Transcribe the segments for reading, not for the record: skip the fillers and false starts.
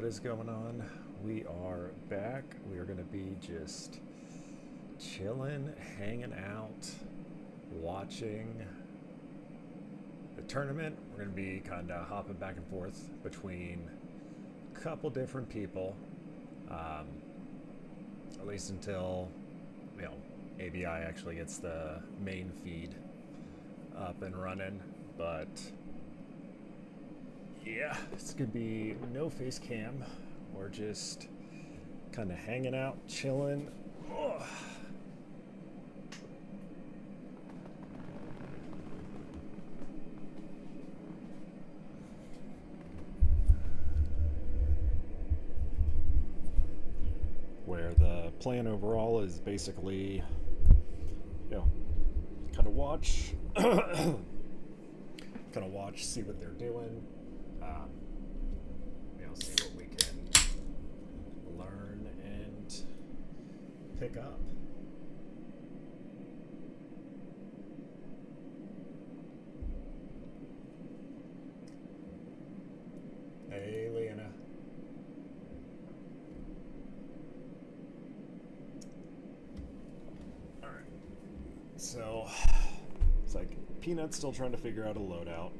What is going on? We are back. We are going to be just chilling, hanging out, watching the tournament. We're going to be kind of hopping back and forth between a couple different people, at least until ABI actually gets the main feed up and running. But yeah, it's gonna be no face cam. We're just kind of hanging out, chilling. Ugh. Where the plan overall is basically, kind of watch, see what they're doing. See what we can learn and pick up. Hey, Leanna. All right. So it's like Peanut's still trying to figure out a loadout.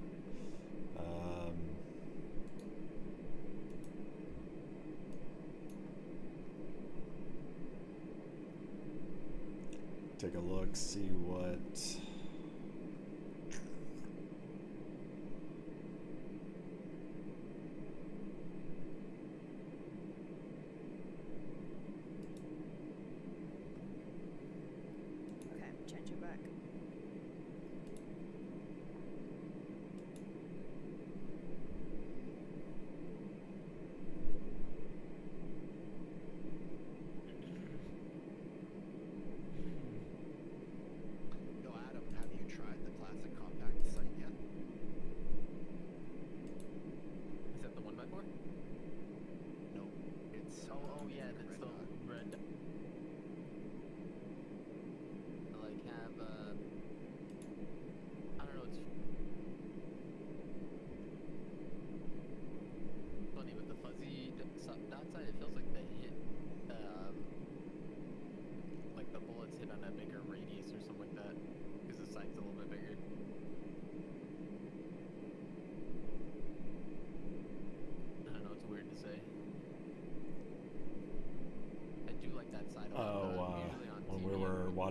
Take a look, see what okay, change it back.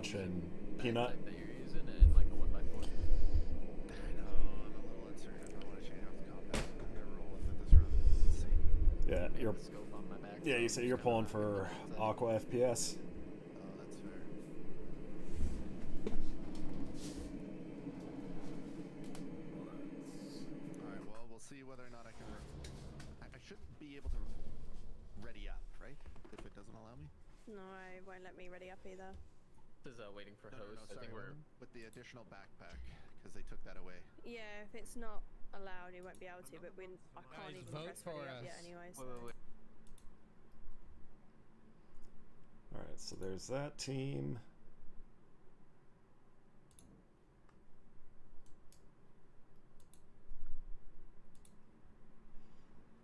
watching Peanut. That you're using and like a 1x4. I know, I'm a little uncertain. I want to change out the compact. I'm gonna roll with it this round. Let's see. Yeah, you're. Scope on my back, Yeah, so you say you're pulling for Aqua FPS. Oh, that's fair. Alright, well, we'll see whether or not I can... I shouldn't be able to ready up, right? If it doesn't allow me? No, it won't let me ready up either. This is waiting for No, host. sorry. I think we're With the additional backpack, because they took that away. Yeah, if it's not allowed, you won't be able to, but I can't Guys, even vote press ready for up yet us. anyway, so... wait. Alright, so there's that team.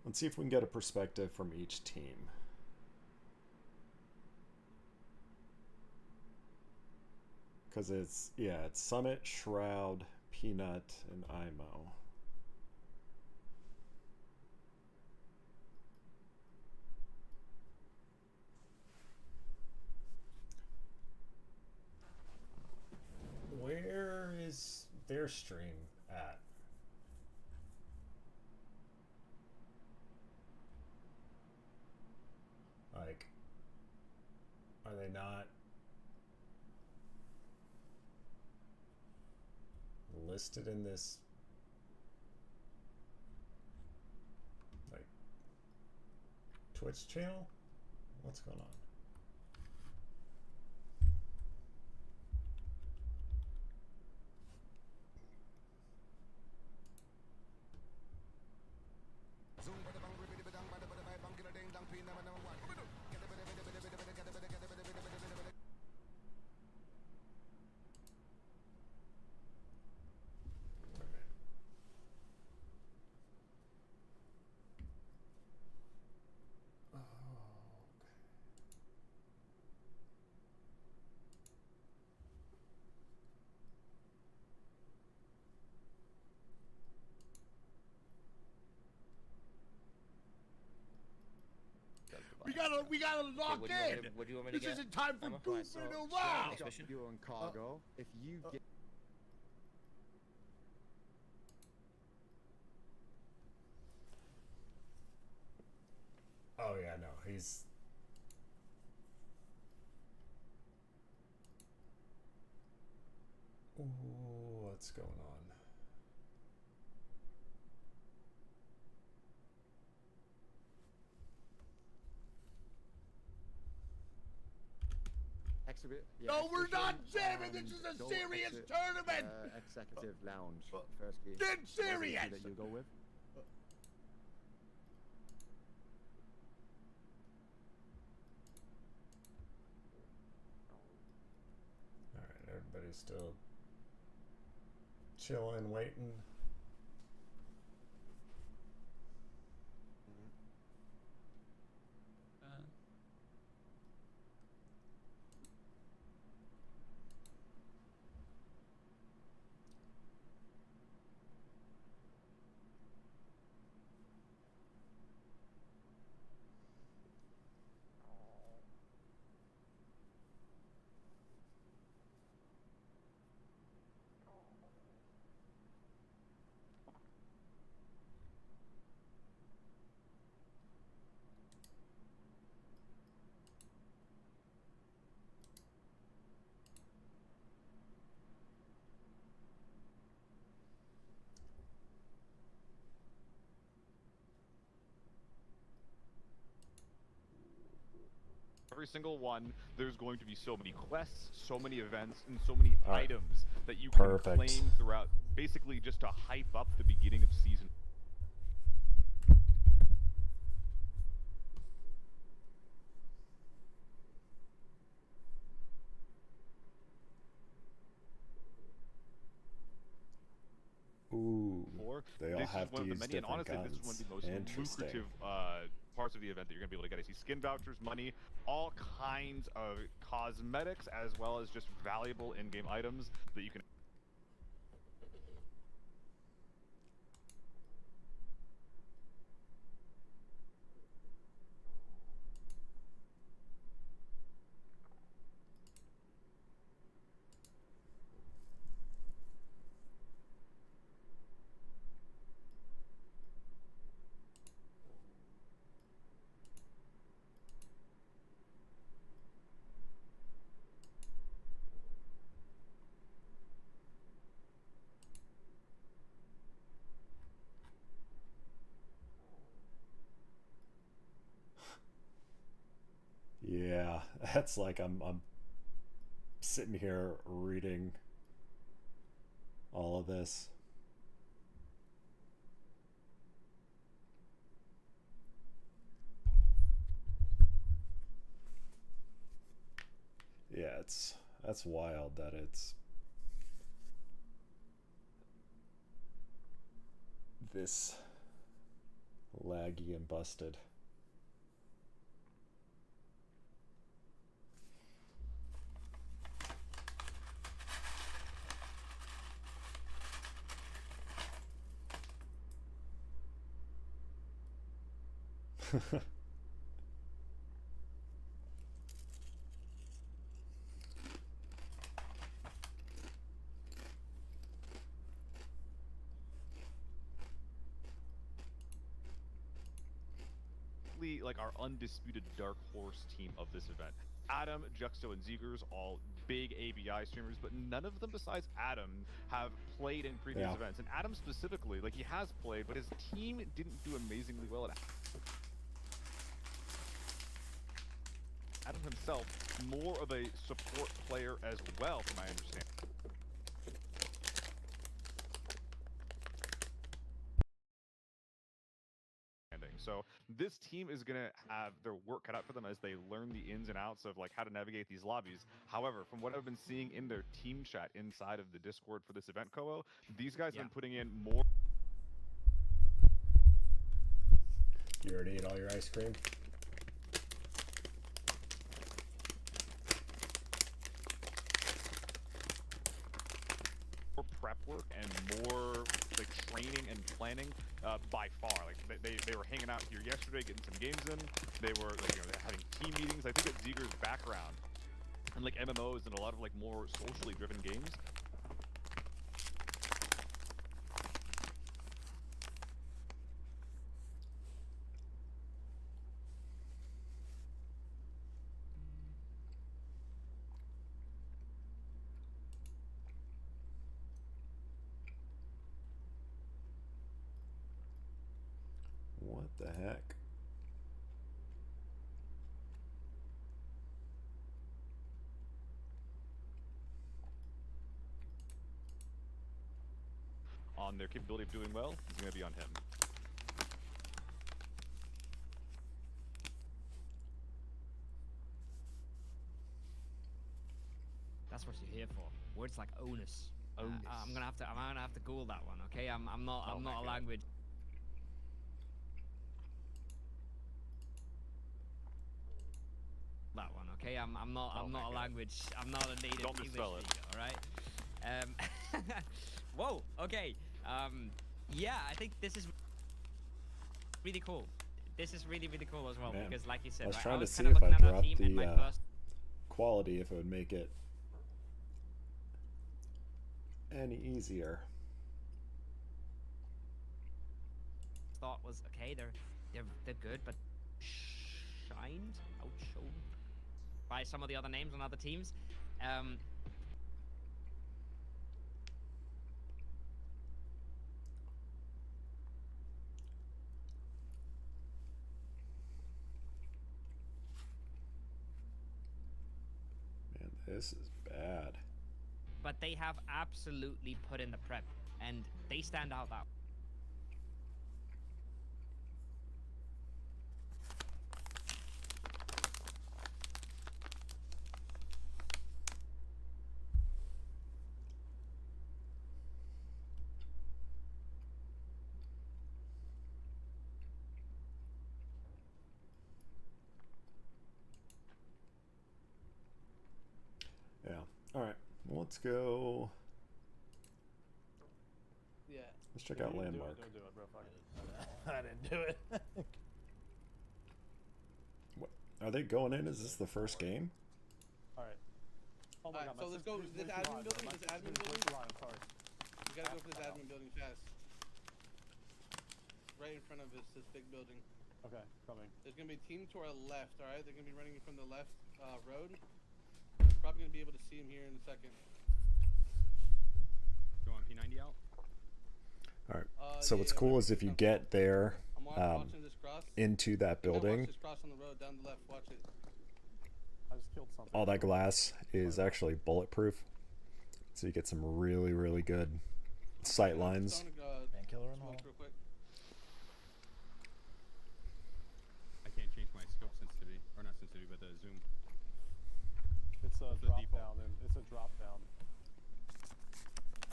Let's see if we can get a perspective from each team. Because it's Summit, Shroud, Peanut, and IMO. Where is their stream at? Like, are they not listed in this like Twitch channel? What's going on? We gotta lock what in. do you want me to This get? isn't time for Emma? goofing Alright, around. next mission. You're on cargo. If you get Oh yeah, no, he's. Ooh, what's going on? exhibit. No, we're not exhibition, jamming. This is a go serious exit, tournament. Executive lounge. First key. Get What is the key serious. that you go with? All right, everybody's still chilling, waiting. Every single one, there's going to be so many quests, so many events, and so many All right. items that you Perfect. can claim throughout, basically just to hype up the beginning of season. Ooh, they all This have is one to of use the many, and different honestly, guns. this is one of the most Interesting. lucrative parts of the event that you're going to be able to get. I see skin vouchers, money, all kinds of cosmetics, as well as just valuable in-game items that you can. Yeah, that's like I'm sitting here reading all of this. Yeah, that's wild that it's this laggy and busted. Like our undisputed dark horse team of this event. Adam, Juxto, and Zegers, all big ABI streamers, but none of them besides Adam have played in previous events. And Adam specifically, like he has played, but his team didn't do amazingly well at Adam himself, more of a support player as well, from my understanding. So this team is going to have their work cut out for them as they learn the ins and outs of like how to navigate these lobbies. However, from what I've been seeing in their team chat inside of the Discord for this event, Koo, these guys have been putting in more. You already ate all your ice cream? More prep work and more like training and planning by far. Like they were hanging out here yesterday, getting some games in. They were having team meetings. I think that Zeger's background and like MMOs and a lot of like more socially driven games. What the heck? On their capability of doing well, it's going to be on him. That's what you're here for. Words like onus. Onus. I'm gonna have to Google that one. Okay, I'm not Oh my a God. language. That one. Okay, I'm not Oh my a God. language. I'm not a native Don't English misspell it. speaker. All right. Whoa. Okay. Yeah, I think this is really cool. This is really cool as well Man, because, like you said, I was right, trying to was see kind of if I looking at our dropped team and the, my first quality, if it would make it any easier. thought was okay. They're good, but outshone by some of the other names on other teams. Man, this is bad. But they have absolutely put in the prep, and they stand out that. Yeah. All right. Well, let's go. Yeah. Let's check out Landmark. Don't do it, bro. Fuck it. I didn't do it. What, are they going in? Is this the first game? All right. Oh my Alright, God, so my let's go. system's This way too admin high, building. bro. My This admin system's way building. too high, I'm sorry. You gotta go for this admin building fast. Right in front of this big building. Okay, coming. There's gonna be a team to our left. All right, they're gonna be running from the left road. Probably gonna be able to see him here in a second. Go on P90 out. All right. So what's yeah, cool is if you I'm- get there I'm watching this cross. into that You might building, Watch this cross on the road down the left. Watch it. I just killed something. all that glass is actually bulletproof, so you get some really good sight lines. Painkiller and all. Real quick. I can't change my scope sensitivity, or not sensitivity, but the zoom. It's a What's the drop default? down, and it's a drop down.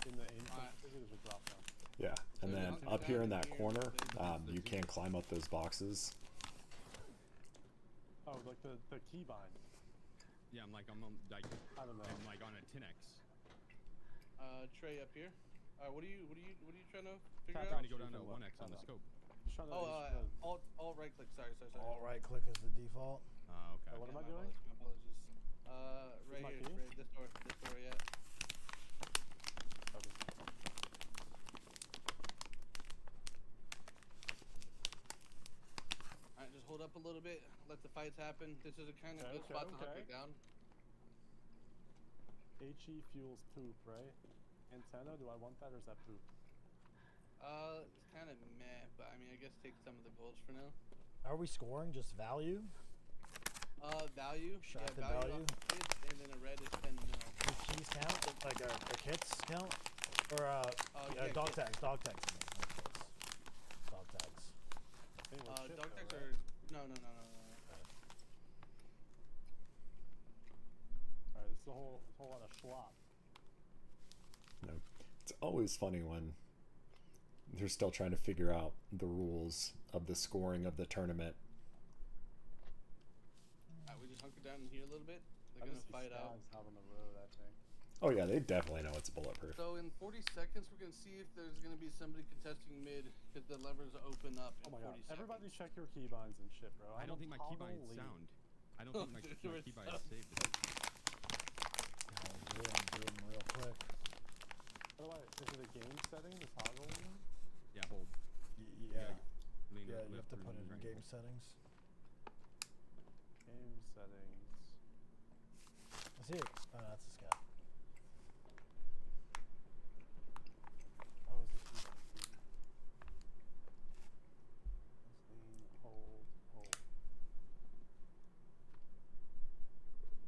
In the aim Alright. sensitivity, there's a drop down. Yeah, and So then down up here in here, that here, corner, there's you can climb up those boxes. Oh, like the keybind. Yeah, I'm on like I don't know. I'm like on a 10x. Trey up here. What are you trying to figure Tap out? Trying to go down to Shoot 1x on the scope. Just trying to Alt right click. Sorry. All right click is the default. Okay. what am I My doing? apologies. Right my here. key? Right, this door, yeah. Okay. Alright, just hold up a little bit. Let the fights happen. This is a kind of Okay, good spot to okay. hunker down. HE fuels poop, right? Antenna, do I want that or is that poop? It's kind of meh, but I mean, I guess take some of the golds for now. Are we scoring just value? Value. Shot the value. value. off the kits, and then a red is 10 mil. Do keys count? Like our kits count? Or yeah, dog kits. tags, dog tags. I mean, not kits. Dog tags. Hey, we're shit Dog though, tags right? are no. Alright, this is a whole lot of schlop. You know, it's always funny when they're still trying to figure out the rules of the scoring of the tournament. Alright, we just hunker down in here a little bit. They're I gonna just see fight out. scabs out on the road, I think. Oh yeah, they definitely know it's bulletproof. So in 40 seconds, we're gonna see if there's gonna be somebody contesting mid because the levers open up in Oh my 40 god. seconds. Everybody check your keybinds and shit, bro. I don't think my keybind's lead. sound. I don't think my keybind is saved. Do them real quick. By the way, is it a game setting to toggle them? Yeah, hold. Yeah. Lean Yeah, you have left to or put it in right. game settings. Game settings. I see it. Oh, no, that's the scout. Oh, is it keybind? Lean, hold.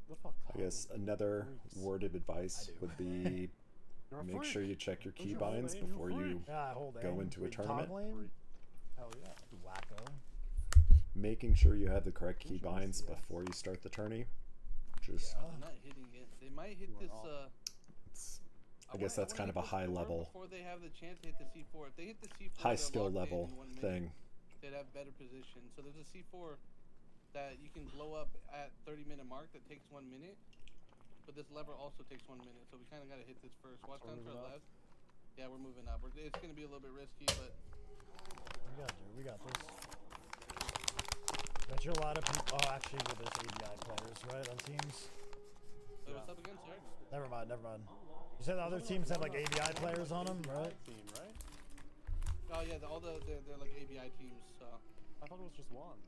The fuck? I guess toggle another freaks. word of advice I do. would be You're a make freak. sure you check your Don't you hold keybinds aim, you before you freak. Yeah, I hold go aim. into a Wait, tournament. toggle aim? Freak. Hell yeah. You wacko. Making sure you have the correct Who's your keybinds CS? before you start the tourney. Just Yeah. They're not hitting it. They might hit You are this. off. it's, I guess that's kind of a hit this high door level, before they have the chance to hit the C4. If they hit the C4, high they're skill locked in level in 1 minute. thing. They'd have better position. So there's a C4 that you can blow up at 30-minute mark that takes 1 minute. But this lever also takes 1 minute, so we kind of got to hit this first. Watch Are we down to moving our up? left. Yeah, we're moving up. It's going to be a little bit risky, but We got you. We got this. Bet you a lot of people. Oh, actually, well, there's ABI players, right, on teams. wait, what's up again, sir? Never mind. Never mind. You said the other teams have like ABI players on them, right? Team, right? Oh yeah, they're like ABI teams. So I thought it was just one.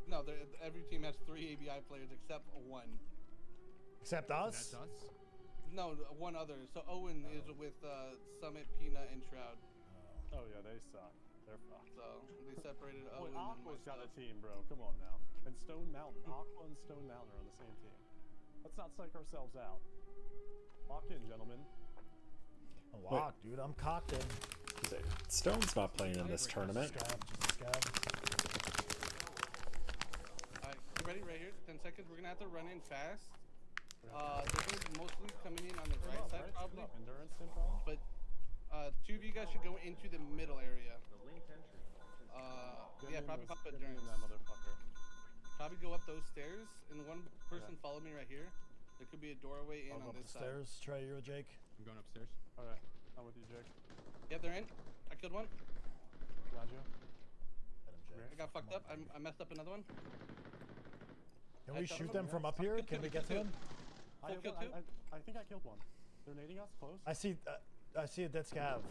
no, every team has 3 ABI players except one. Except us. That's us. No, one other. So Owen is with Summit, Peanut, and Shroud. Oh yeah, they suck. They're fucked. So they separated Wait, Owen and Aqua's got a myself. team, bro. Come on now. And Stone Mountain. Aqua and Stone Mountain are on the same team. Let's not psych ourselves out. Lock in, gentlemen. Lock, dude. I'm cocked in. Stone's not playing in this tournament. Scab, just a scab. Alright, you ready? Right here. 10 seconds. We're gonna have to run in fast. They're gonna be mostly coming in on the right side, probably. Endurance team problem? But 2 of you guys should go into the middle area. Yeah, probably pop Get endurance. in that motherfucker. Probably go up those stairs, and one person follow me right here. There could be a doorway in I'll go on up this the side. stairs. Trey, you with Jake? I'm going upstairs. Alright, I'm with you, Jake. Yeah, they're in. I killed one. Got you. Get him, Jake. I got fucked up. I messed up another one. Can I we shot shoot him. them from up here? Can we get to them? I kill two. think I killed one. They're nading us close. I see a dead scav.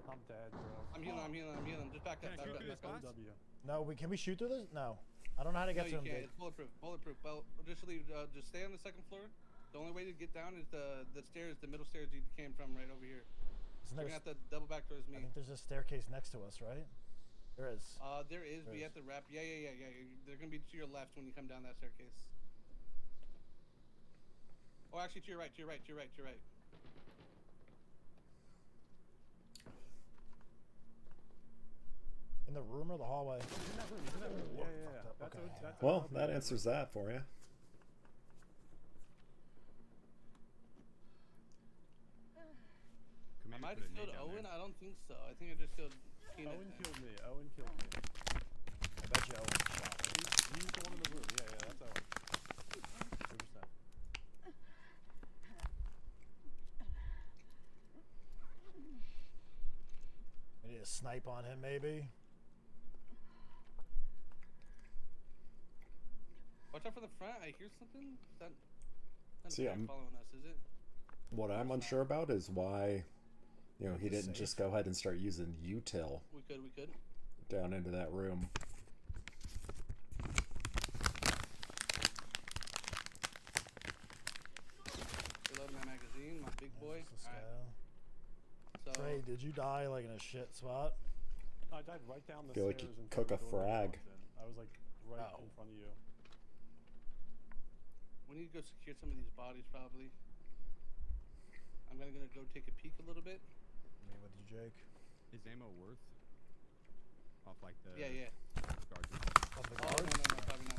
I'm dead, bro. I'm healing. Just back Can up, I back shoot up, through back this up. glass? No, can we shoot through this? No. I don't know how to No, get you to him, can't. Jake. It's bulletproof. Bulletproof. Just leave. Just stay on the second floor. The only way to get down is the stairs, the middle stairs you came from, right over here. Isn't You're there gonna have to double back towards I me. think there's a staircase next to us, right? There is. There is. There We is. have to wrap. Yeah. They're gonna be to your left when you come down that staircase. Oh, actually, to your right. In the room or the hallway? He's in that room. Yeah. That's Okay. that's Well, OP that room. answers that for you. I might have killed Owen. I don't think so. I think I just killed Peanut. Owen killed me. I bet you Owen shot. He's the one in the room. Yeah, that's Owen. 2%. We need a snipe on him, maybe. Watch out for the front. I hear something. That's not See, a pack I'm- following us, is it? What I'm unsure about is why, he Is it didn't safe? just go ahead and start using util We could. down into that room. Reloading my magazine, my big boy. There's the Alright. scout. So Trey, did you die like in a shit spot? I died right down the Feel stairs. like you and cook the a door that frag. walked in. I was like right Oh. in front of you. we need to go secure some of these bodies, probably. I'm gonna go take a peek a little bit. Me with you, Jake. Is ammo worth? Off like the Yeah. guards. Of the Oh, guard? no, probably not.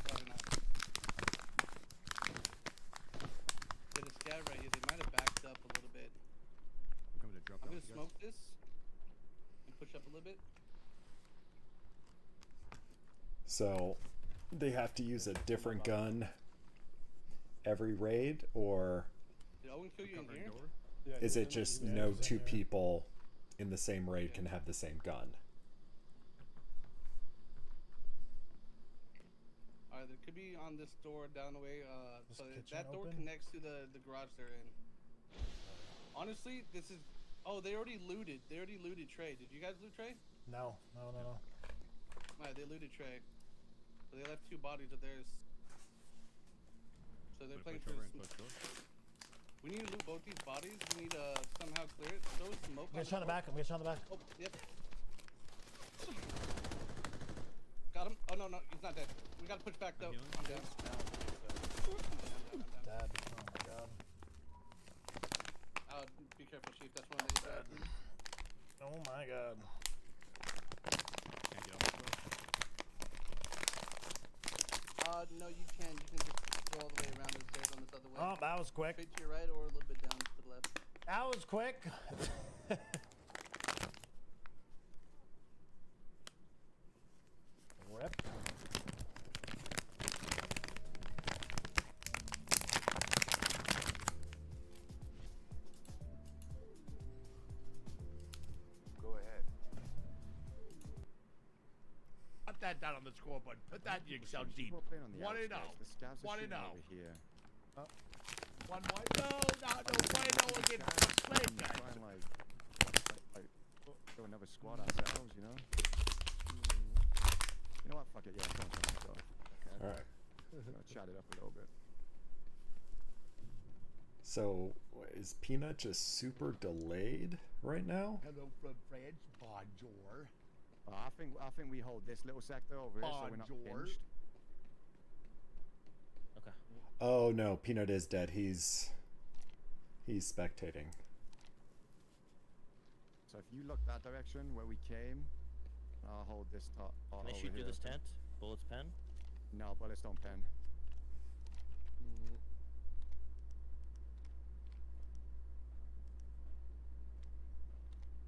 There's a scav right here. They might have backed up a little bit. I'm coming to drop I'm down gonna with you smoke this and push up a little bit. So they have to use a different gun every raid, or Did Owen kill you in here? Yeah, Is he it was in- just he was no in two here. people in the same raid can have the same gun? Alright, there could be on this door down the way. This So kitchen that door open? connects to the garage they're in. Honestly, this is. Oh, they already looted. They already looted Trey. Did you guys loot Trey? No. Alright, they looted Trey. So they left 2 bodies of theirs. So they're playing for this. We need to loot both these bodies. We need to somehow clear it. Throw smoke I'm on gonna try on the floor. back. I'm gonna try on the back. Oh, yep. Got him. Oh, no, no. He's not dead. We gotta push back, though. I'm down. Dad. Oh my god. Be careful, Chief. That's one they said. Oh my god. No, you can. You can just go all the way around the stairs on this other way. Oh, that was quick. Straight to your right or a little bit down to the left. That was quick. Rip. Go ahead. Put that down on the scoreboard. Put that in the Excel sheet. People playing on the 1-0. outskirts. The scabs are 1-0. shooting over here. 1-1. No, 1-0 against the slave Try guys. and like go another squad ourselves, you know? You know what? Fuck it. Yeah, I'm going to myself. Okay. All right. I'll chat it up a little bit. So is Peanut just super delayed right now? Hello from France. Bonjour. I think we hold this little sector over here, so we're not Bonjour. pinched. Okay. Oh no, Peanut is dead. He's spectating. So if you look that direction where we came, I'll hold this top part Can I over shoot through here. this tent? Bullets pen? No, bullets don't pen.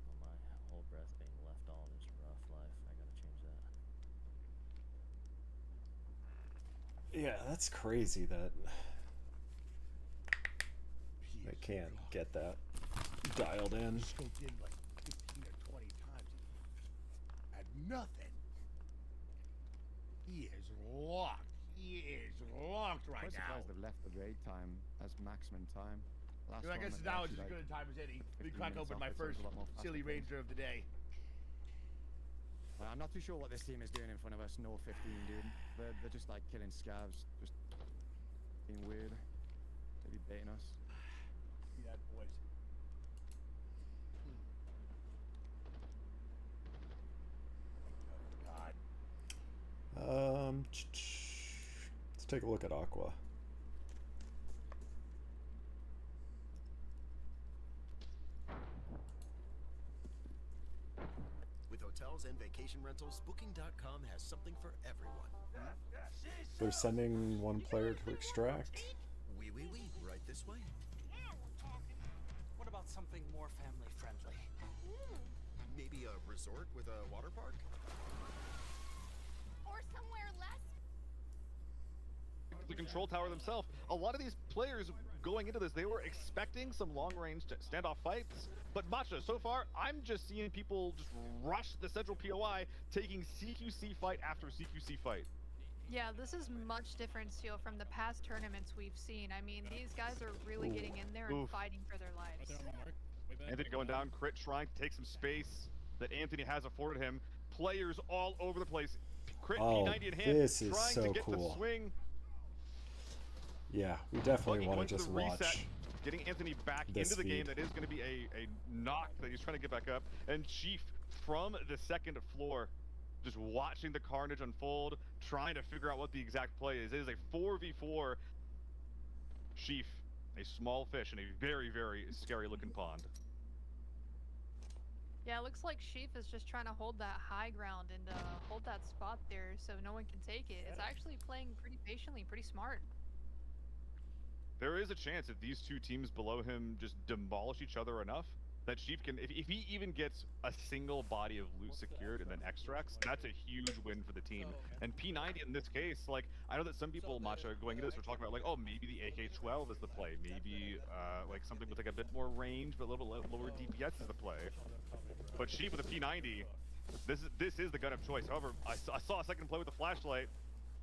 Oh my, whole breath being left on is rough life. I gotta change that. Yeah, that's crazy that they can't get that dialed in. Scoped in like 15 or 20 times. And nothing. He is locked. He is locked right I'm now. surprised they've left the raid time as maximum time. Last I guess tournament, now they is as actually, good a time as any. Let me 15 crack minutes open off my it, so first it's a lot more faster silly paced. ranger of the day. I'm not too sure what this team is doing in front of us. No 15, dude. They're just like killing scavs, just being weird. Maybe baiting us. Yeah, boys. God. Let's take a look at Aqua. With hotels and vacation rentals, Booking.com has something for everyone. They're sending one player to extract. Oui, right this way. What about something more family friendly? Maybe a resort with a water park? Or somewhere less. The control tower themselves. A lot of these players going into this, they were expecting some long-range standoff fights. But Matcha, so far, I'm just seeing people just rush the central POI, taking CQC fight after CQC fight. Yeah, this is much different, Steel, from the past tournaments we've seen. I mean, these guys are really getting in there and Oof. fighting for their lives. Anthony going down, crit shrine to take some space that Anthony has afforded him. Players all over the place. Crit Oh, P90 in hand, this is trying so to get cool. the swing. Yeah, we definitely Buggy want going to just the reset, watch. getting Anthony back this into the game. feed. That is going to be a knock that he's trying to get back up. And Chief from the second floor, just watching the carnage unfold, trying to figure out what the exact play is. It is a 4v4 Chief, a small fish in a very, very scary looking pond. Yeah, it looks like Sheaf is just trying to hold that high ground and hold that spot there so no one can take it. It's actually playing pretty patiently, pretty smart. There is a chance that these two teams below him just demolish each other enough that Chief can, if he even gets a single body of loot secured and then extracts, that's a huge win for the team. And P90 in this case, like, I know that some people, Matcha, going into this, were talking about, like, oh, maybe the AK-12 is the play. Maybe, like, something with, like, a bit more range, but a little bit lower DPS is the play. But Chief with a P90, this is the gun of choice. However, I saw a second play with the flashlight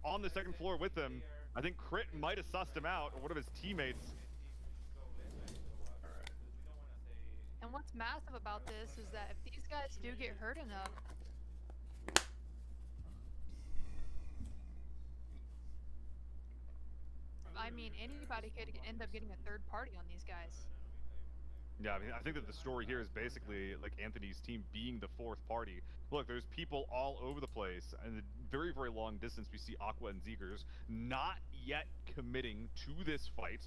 on the second floor with him. I think Crit might have sussed him out, or one of his teammates. And what's massive about this is that if these guys do get hurt enough, I mean, anybody could end up getting a third party on these guys. Yeah, I mean, I think that the story here is basically like Anthony's team being the fourth party. Look, there's people all over the place, and the very, very long distance we see Aqua and Zegers not yet committing to this fight.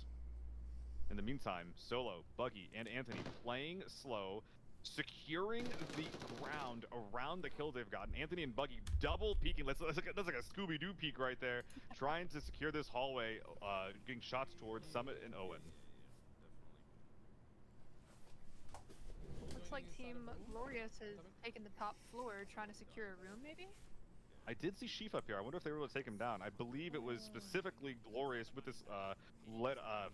In the meantime, Solo, Buggy, and Anthony playing slow, securing the ground around the kills they've gotten. Anthony and Buggy double peeking. That's like a Scooby-Doo peek right there, trying to secure this hallway, getting shots towards Summit and Owen. Looks like Team Glorious has taken the top floor, trying to secure a room, maybe? I did see Sheaf up here. I wonder if they were able to take him down. I believe it was specifically Glorious with this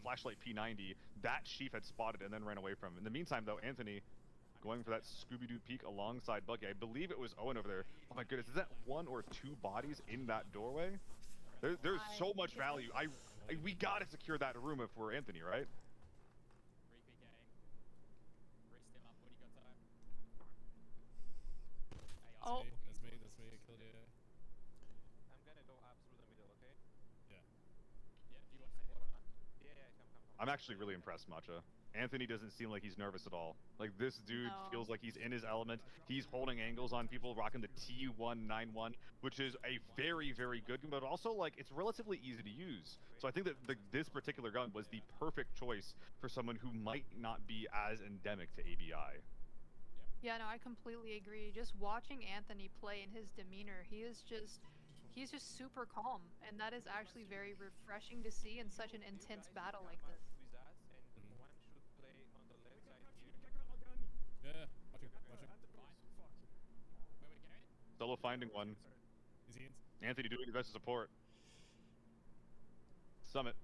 flashlight P90 that Sheaf had spotted and then ran away from. In the meantime, though, Anthony going for that Scooby-Doo peek alongside Buggy. I believe it was Owen over there. Oh my goodness, is that one or two bodies in that doorway? There's so much value. We gotta secure that room if we're Anthony, right? Oh. That's me. I killed you. I'm gonna go up through the middle, okay? Yeah. Yeah, do you want support or not? Yeah, come. I'm actually really impressed, Matcha. Anthony doesn't seem like he's nervous at all. Like, this dude feels like he's in his element. He's holding angles on people, rocking the T191, which is a very, very good gun, but also, like, it's relatively easy to use. So I think that this particular gun was the perfect choice for someone who might not be as endemic to ABI. Yeah, no, I completely agree. Just watching Anthony play and his demeanor, he's just super calm, and that is actually very refreshing to see in such an intense battle like this. Yeah, watch it. Solo finding one. Anthony doing his best to support. Summit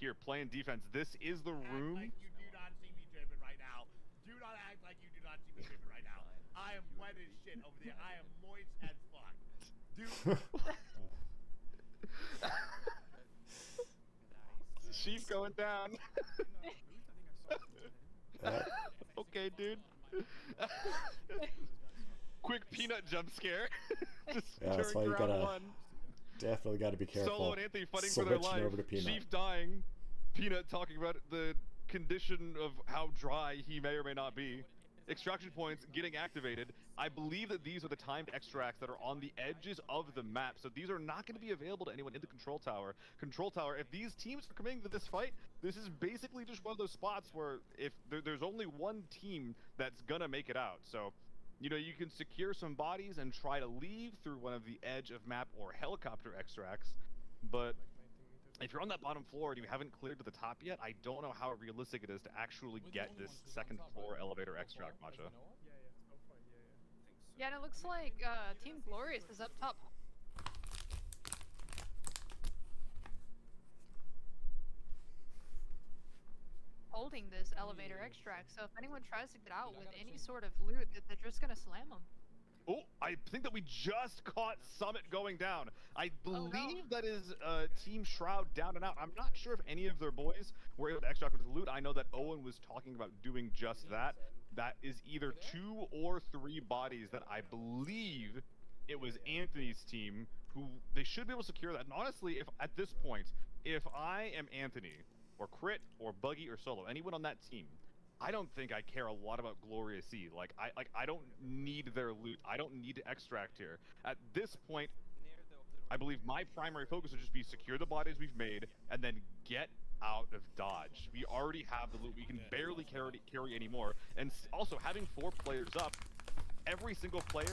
here playing defense. This is the room. Like you do not see me driven right now. Do not act like you do not see me driven right now. I am wet as shit over there. I am moist as fuck. Dude. Sheep going down. Okay, dude. Quick peanut jump scare. Just yeah, that's why you definitely gotta be careful. Solo and Anthony fighting for their life. Over to Peanut. Chief dying. Peanut talking about the condition of how dry he may or may not be. Extraction points getting activated. I believe that these are the timed extracts that are on the edges of the map, so these are not going to be available to anyone in the control tower. Control tower, if these teams are coming to this fight, this is basically just one of those spots where if there's only one team that's going to make it out. So, you know, you can secure some bodies and try to leave through one of the edge of map or helicopter extracts, but if you're on that bottom floor and you haven't cleared to the top yet, I don't know how realistic it is to actually get this second floor elevator extract, Matcha. Yeah, and it looks like Team Glorious is up top. Holding this elevator extract, so if anyone tries to get out with any sort of loot, they're just gonna slam them. Oh, I think that we just caught Summit going down. I believe that is Team Shroud down and out. I'm not sure if any of their boys were able to extract with loot. I know that Owen was talking about doing just that. That is either 2 or 3 bodies that I believe it was Anthony's team who they should be able to secure that. And honestly, if at this point, if I am Anthony or Crit or Buggy or Solo, anyone on that team, I don't think I care a lot about Glorious C. I don't need their loot. I don't need to extract here. At this point, I believe my primary focus would just be secure the bodies we've made and then get out of Dodge. We already have the loot. We can barely carry any more. And also, having 4 players up, every single player,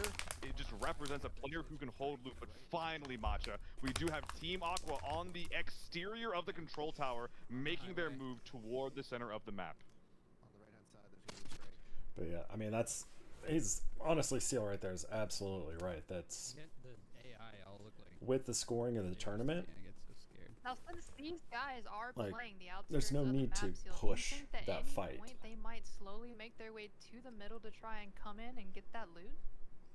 it just represents a player who can hold loot. But finally, Matcha, we do have Team Aqua on the exterior of the control tower, making their move toward the center of the map. But yeah, I mean, he's honestly, Seal right there is absolutely right. That's The AI all look like with the scoring of the tournament. I get so scared. Now, since these guys are Like, playing the outskirts there's no of the need map, to Seal, push do you think that that any fight. point they might slowly make their way to the middle to try and come in and get that loot?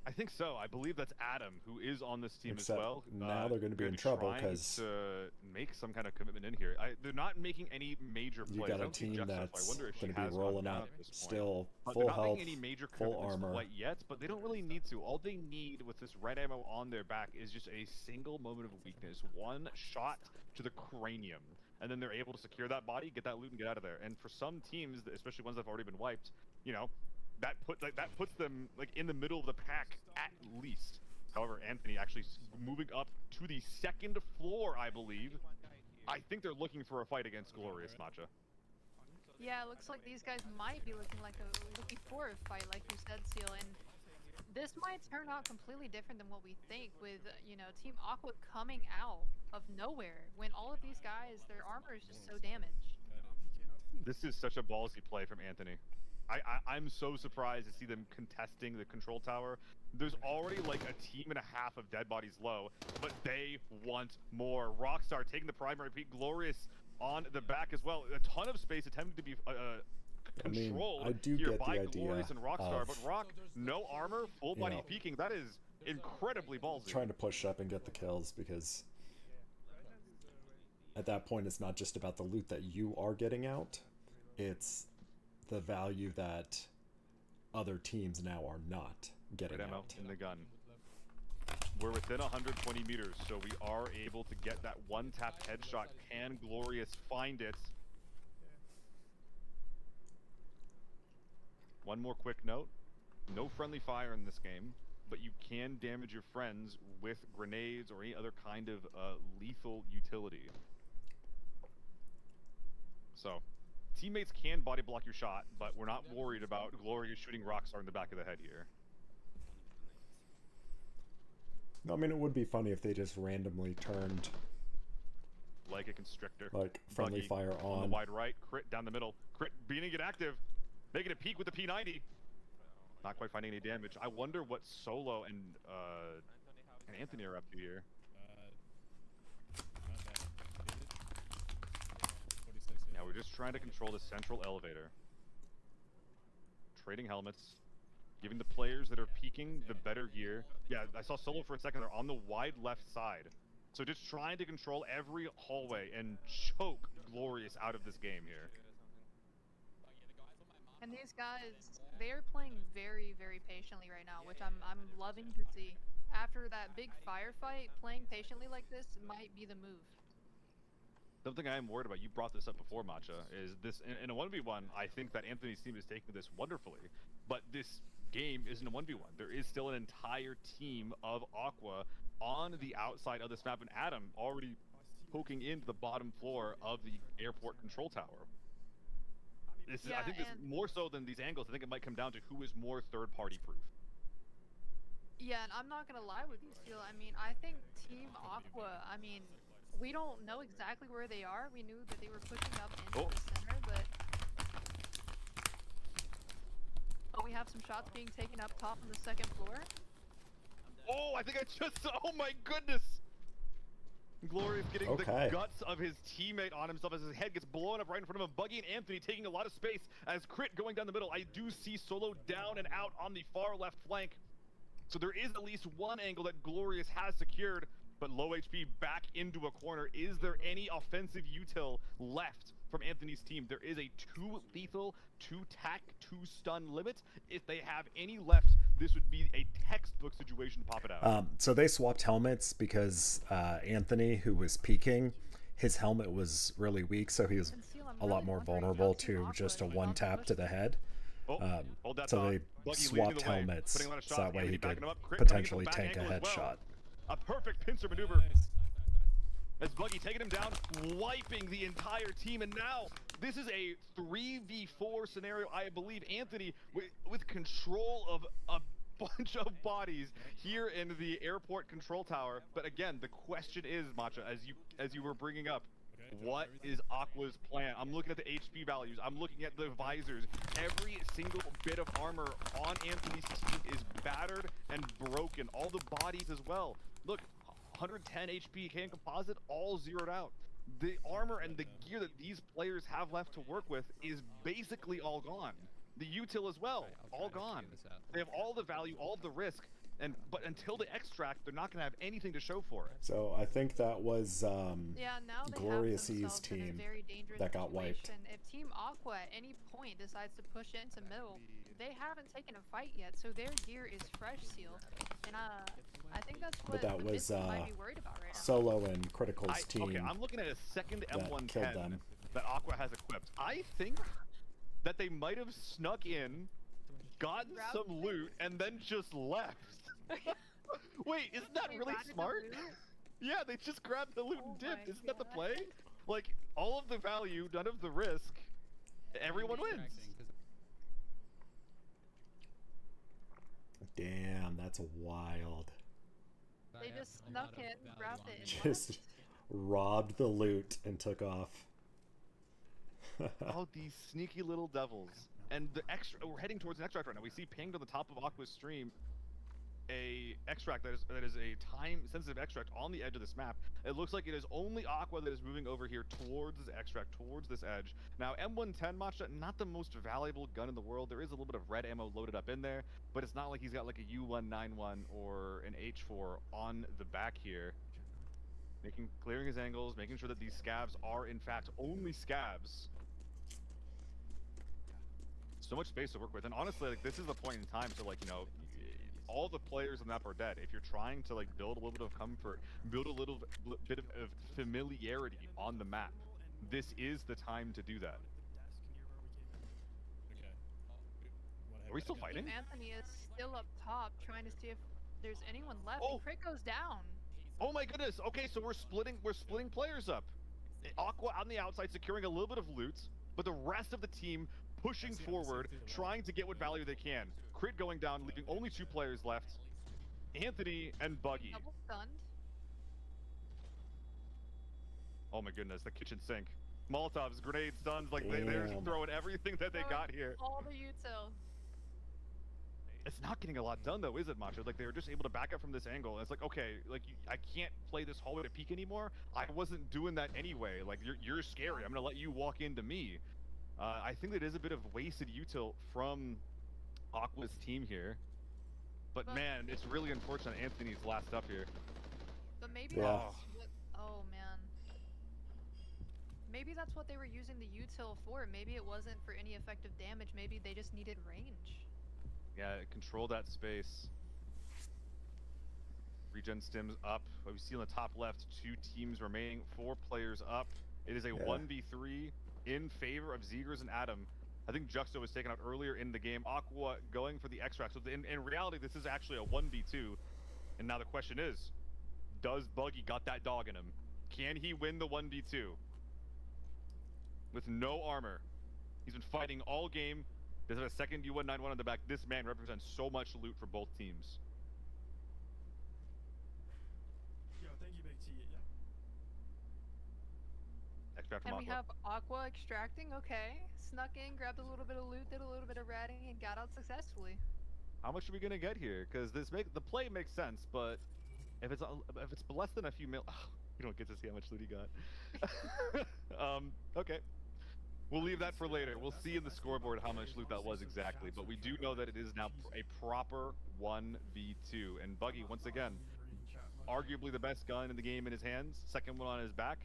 I think so. I believe that's Adam, who is on this team Except as well. now they're going to be in trouble trying because to make some kind of commitment in here. They're not making any major plays. you got I a don't see team Juxta, so that's I wonder if she going to has be gone rolling down up at this point. still But full they're not health, making any major full commitments armor. quite yet, but they don't really need to. All they need with this red ammo on their back is just a single moment of weakness, one shot to the cranium, and then they're able to secure that body, get that loot, and get out of there. And for some teams, especially ones that have already been wiped, you know, that puts them like in the middle of the pack at least. However, Anthony actually moving up to the second floor, I believe. I think they're looking for a fight against Glorious, Matcha. Yeah, it looks like these guys might be looking for a fight, like you said, Seal, and this might turn out completely different than what we think with, you know, Team Aqua coming out of nowhere when all of these guys, their armor is just so damaged. This is such a ballsy play from Anthony. I'm so surprised to see them contesting the control tower. There's already like a team and a half of dead bodies low, but they want more. Rockstar taking the primary peak, Glorious on the back as well. A ton of space attempting to be controlled I do here get by the idea Glorious and Rockstar, of, but Rock, no armor, full body know, peeking. That is incredibly ballsy. trying to push up and get the kills, because at that point it's not just about the loot that you are getting out, it's the value that other teams now are not getting ammo out. in the gun. We're within 120 meters, so we are able to get that one-tap headshot. Can Glorious find it? One more quick note. No friendly fire in this game, but you can damage your friends with grenades or any other kind of lethal utility. So, teammates can body block your shot, but we're not worried about Glorious shooting Rockstar in the back of the head here. No, I mean, it would be funny if they just randomly turned like a constrictor. Like friendly Buggy fire on the on. wide right, Crit down the middle. Crit being it active, making a peek with the P90. Not quite finding any damage. I wonder what Solo and Anthony are up to here. Now we're just trying to control the central elevator. Trading helmets. Giving the players that are peeking the better gear. Yeah, I saw Solo for a second. They're on the wide left side. So just trying to control every hallway and choke Glorious out of this game here. And these guys, they're playing very, very patiently right now, which I'm loving to see. After that big firefight, playing patiently like this might be the move. Something I am worried about, you brought this up before, Matcha, is this, in a 1v1, I think that Anthony's team is taking this wonderfully, but this game isn't a 1v1. There is still an entire team of Aqua on the outside of this map, and Adam already poking into the bottom floor of the airport control tower. I think this, more so than these angles, I think it might come down to who is more third-party proof. Yeah, and I'm not gonna lie with you, Seal. I mean, I think Team Aqua, I mean, we don't know exactly where they are. We knew that they were pushing up into the center, but we have some shots being taken up top on the second floor. Oh, I think I just saw, oh my goodness! Glorious getting the guts of his teammate on himself as his head gets blown up right in front of him. Buggy and Anthony taking a lot of space as Crit going down the middle. I do see Solo down and out on the far left flank. So there is at least one angle that Glorious has secured, but low HP back into a corner. Is there any offensive util left from Anthony's team? There is a 2 lethal, 2 tac, 2 stun limit. If they have any left, this would be a textbook situation to pop it out. So they swapped helmets because Anthony, who was peeking, his helmet was really weak, so he was a lot more vulnerable to just a one tap to the head. So they swapped helmets so that way he could potentially tank a headshot. A perfect pincer maneuver as Buggy taking him down, wiping the entire team, and now this is a 3v4 scenario. I believe Anthony with control of a bunch of bodies here in the airport control tower. But again, the question is, Matcha, as you were bringing up, What is Aqua's plan? I'm looking at the HP values. I'm looking at the visors. Every single bit of armor on Anthony's team is battered and broken. All the bodies as well. Look, 110 HP can composite, all zeroed out. The armor and the gear that these players have left to work with is basically all gone. The util as well, all gone. They have all the value, all of the risk, but until they extract, they're not going to have anything to show for it. So I think that was Yeah, now they Glorious have E's themselves in a team very dangerous that got wiped. situation. If Team Aqua at any point decides to push into middle, they haven't taken a fight yet, so their gear is fresh sealed. And I think that's what But that the was Mid might be worried about right now. Solo and Critical's team. Okay, I'm looking at a second that killed M110 them. that Aqua has equipped. I think that they might have snuck in, gotten some loot, and then just left. Wait, isn't that really smart? Yeah, they just grabbed the loot and dipped. Isn't that the play? Like, all of the value, none of the risk. Everyone wins. Damn, that's wild. They just snuck in, grabbed it, and Just robbed the loot and took off. Oh, these sneaky little devils. And the we're heading towards an extract right now. We see pinged on the top of Aqua's stream a extract that is a time-sensitive extract on the edge of this map. It looks like it is only Aqua that is moving over here towards this extract, towards this edge. Now, M110 Matcha, not the most valuable gun in the world. There is a little bit of red ammo loaded up in there, but it's not like he's got like a U191 or an H4 on the back here. Clearing his angles, making sure that these scabs are in fact only scabs. So much space to work with, and honestly, like, this is the point in time to, like, you know, all the players on the map are dead. If you're trying to, like, build a little bit of comfort, build a little bit of familiarity on the map, this is the time to do that. Are we still fighting? Anthony is still up top, trying to see if there's anyone left. Oh. And Crit goes down. Oh my goodness. Okay, so we're splitting players up. Aqua on the outside securing a little bit of loot, but the rest of the team pushing forward, trying to get what value they can. Crit going down, leaving only 2 players left. Anthony and Buggy. Double stunned. Oh my goodness, the kitchen sink. Molotovs, grenades, stuns, like they're just throwing everything that they got here. All the util. It's not getting a lot done though, is it, Macho? Like, they were just able to back up from this angle. And it's like, okay, like, I can't play this hallway to peek anymore. I wasn't doing that anyway. Like, you're scary. I'm gonna let you walk into me. I think that is a bit of wasted util from Aqua's team here. But man, it's really unfortunate Anthony's last up here. But maybe that's what, oh man. Maybe that's what they were using the util for. Maybe it wasn't for any effective damage. Maybe they just needed range. Yeah, control that space. Regen stims up. What we see on the top left, 2 teams remaining, 4 players up. It is a 1v3 in favor of Zegers and Adam. I think Juxto was taken out earlier in the game. Aqua going for the extract. So in reality, this is actually a 1v2. And now the question is, does Buggy got that dog in him? Can he win the 1v2? With no armor. He's been fighting all game. Does have a second U191 on the back. This man represents so much loot for both teams. Yo, thank you, Big T. Yeah. Extract from And we Aqua. have Aqua extracting, okay. Snuck in, grabbed a little bit of loot, did a little bit of ratting, and got out successfully. How much are we gonna get here? Because the play makes sense, but if it's less than a few mil, we don't get to see how much loot he got. Okay. We'll leave that for later. We'll see in the scoreboard how much loot that was exactly, but we do know that it is now a proper 1v2. And Buggy, once again, arguably the best gun in the game in his hands, second one on his back,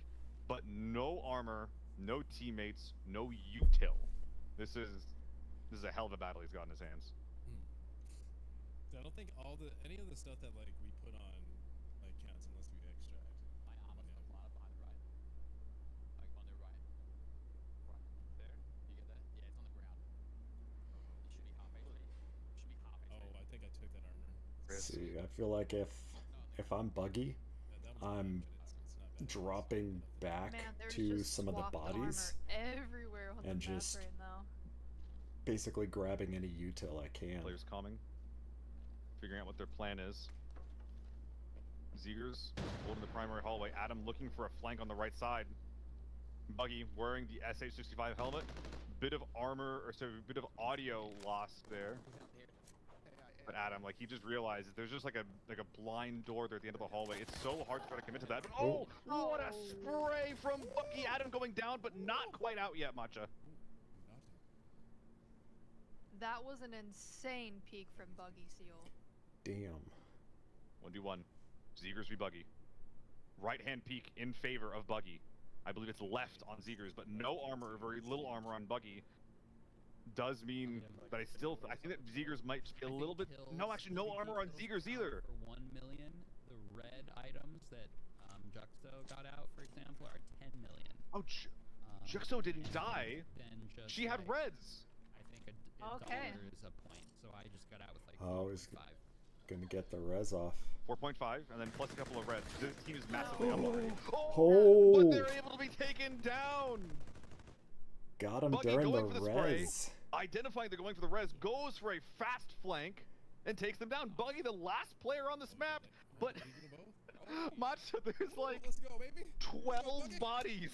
but no armor, no teammates, no util. This is a hell of a battle he's got in his hands. So I don't think any of the stuff that like we put on like counts unless we extract. My arm is on the behind the right. Like on the right. Right. There. You get that? Yeah, it's on the ground. It should be half HP. Should be half HP. Oh, I think I took that armor. See, I feel like if I'm Buggy, I'm dropping back to some of the bodies everywhere on and the map just right now. basically grabbing any util I can. Players calming, figuring out what their plan is. Zegers holding the primary hallway. Adam looking for a flank on the right side. Buggy wearing the SH-65 helmet. Bit of armor, or sorry, bit of audio lost there. But Adam, like, he just realized there's just like a blind door there at the end of the hallway. It's so hard to try to commit to that. But, oh, what a spray from Buggy! Adam going down, but not quite out yet, Matcha. That was an insane peek from Buggy Seal. Damn. 1v1. Zegers v Buggy. Right-hand peek in favor of Buggy. I believe it's left on Zegers, but no armor, or very little armor on Buggy. Does mean that I think that Zegers might just be a little bit. No, actually, no armor on Zegers either. For 1 million, the red items that Juxto got out, for example, are 10 million. Oh, Juxto didn't die. She had reds. I think a dollar is a point, so I just got out with like 4.5. Oh, he's gonna get the res off. 4.5, and then plus a couple of reds. This team is massively up already. Oh! But they're able to be taken down. Got him Buggy during going the for the spray, res. identifying they're going for the res, goes for a fast flank, and takes them down. Buggy, the last player on this map, but Matcha, there's like 12 bodies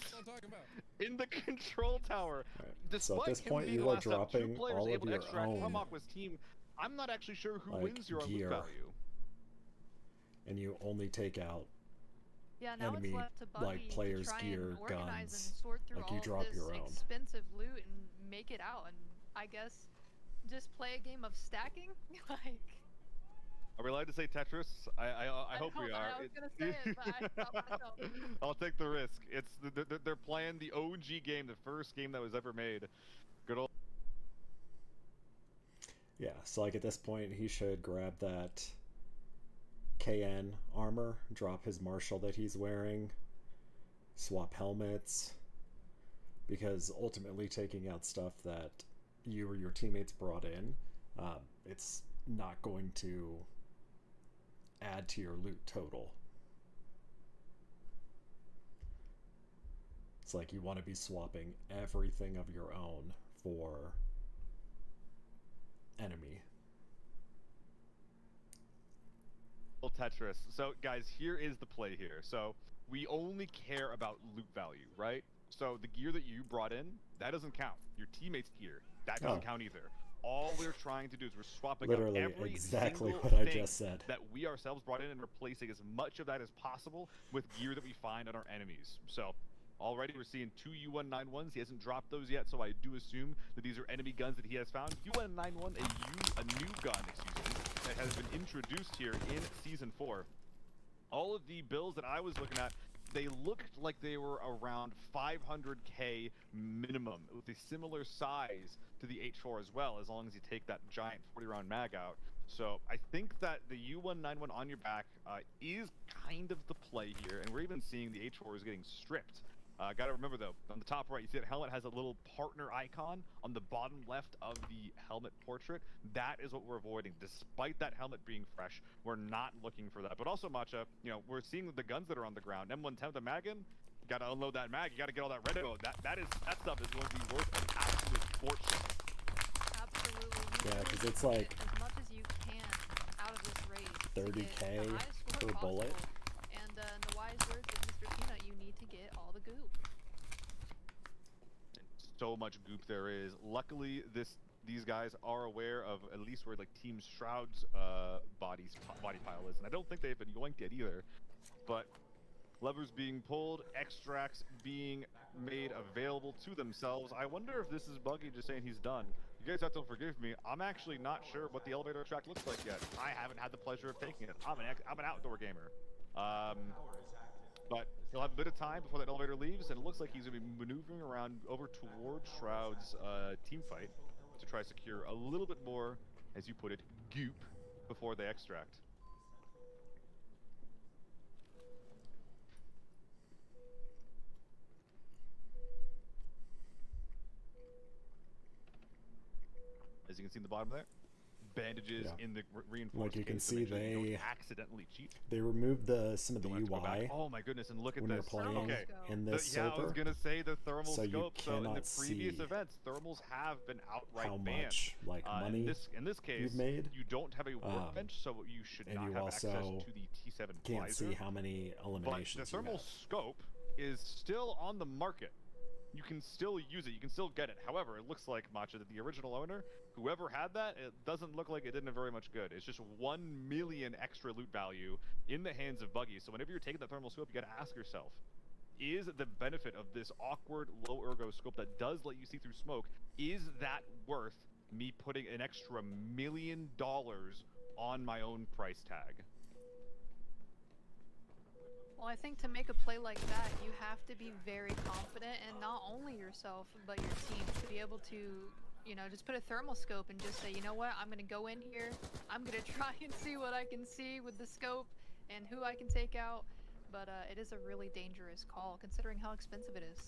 in the control tower. Despite So at this him point, being you are last up, two dropping players all of able to your extract own, from Aqua's team. I'm not actually sure who like, wins your gear. loot value. And you only take out Yeah, now enemy, it's left to Buggy like, players' to try gear, and organize guns. and sort through Like, all you drop of this your own. expensive loot and make it out, and I guess just play a game of stacking. Like, Are we allowed to say Tetris? I hope we are. I was gonna say it, but I stopped myself. I'll take the risk. It's they're playing the OG game, the first game that was ever made. Good old. Yeah, so like at this point, he should grab that KN armor, drop his Marshall that he's wearing, swap helmets, because ultimately taking out stuff that you or your teammates brought in, it's not going to add to your loot total. It's like you want to be swapping everything of your own for enemy. Tetris. So guys, here is the play here. So we only care about loot value, right? So the gear that you brought in, that doesn't count. Your teammates' gear, that doesn't count either. All we're trying to do is we're swapping Literally out every exactly single what I thing just said. that we ourselves brought in and replacing as much of that as possible with gear that we find on our enemies. So already we're seeing 2 U191s. He hasn't dropped those yet, so I do assume that these are enemy guns that he has found. U191, a new gun, that has been introduced here in Season 4. All of the builds that I was looking at, they looked like they were around 500k minimum, with a similar size to the H4 as well, as long as you take that giant 40-round mag out. So I think that the U191 on your back is kind of the play here, and we're even seeing the H4 is getting stripped. Gotta remember though, on the top right, you see that helmet has a little partner icon. On the bottom left of the helmet portrait, that is what we're avoiding. Despite that helmet being fresh, we're not looking for that. But also, Matcha, you know, we're seeing the guns that are on the ground. M110 the mag in, you gotta unload that mag, you gotta get all that red ammo. That stuff is going to be worth an absolute fortune. Absolutely. Yeah, because it's like as much as you can out of this raid. 30k per bullet. And in the wise words of Mr. Peanut, you need to get all the goop. So much goop there is. Luckily, these guys are aware of at least where like Team Shroud's body pile is, and I don't think they've been yoinked yet either. But levers being pulled, extracts being made available to themselves. I wonder if this is Buggy just saying he's done. You guys have to forgive me. I'm actually not sure what the elevator track looks like yet. I haven't had the pleasure of taking it. I'm an outdoor gamer. But he'll have a bit of time before that elevator leaves, and it looks like he's going to be maneuvering around over towards Shroud's team fight to try to secure a little bit more, as you put it, goop before they extract. As you can see in the bottom there, bandages in the reinforced Like you can case to see, make sure that you don't they accidentally cheat. They removed some of the UI. Oh my goodness! And look at when this. you're playing in this yeah, server. I was gonna say the thermal so scope. You So in the cannot previous see events, thermals have been outright how banned. much like money in this case, you've made. you don't have a workbench, so you should and not you have also access to the T7 can't visor. see how many eliminations But the thermal you have. scope is still on the market. you can still use it, you can still get it. However, it looks like, Matcha, that the original owner, whoever had that, it doesn't look like it did very much good. It's just 1 million extra loot value in the hands of Buggy. So whenever you're taking that thermal scope, you gotta ask yourself, is the benefit of this awkward low ergo scope that does let you see through smoke, is that worth me putting an extra $1 million on my own price tag? Well, I think to make a play like that, you have to be very confident in not only yourself, but your team. To be able to, you know, just put a thermal scope and just say, you know what, I'm going to go in here, I'm going to try and see what I can see with the scope and who I can take out. But it is a really dangerous call, considering how expensive it is.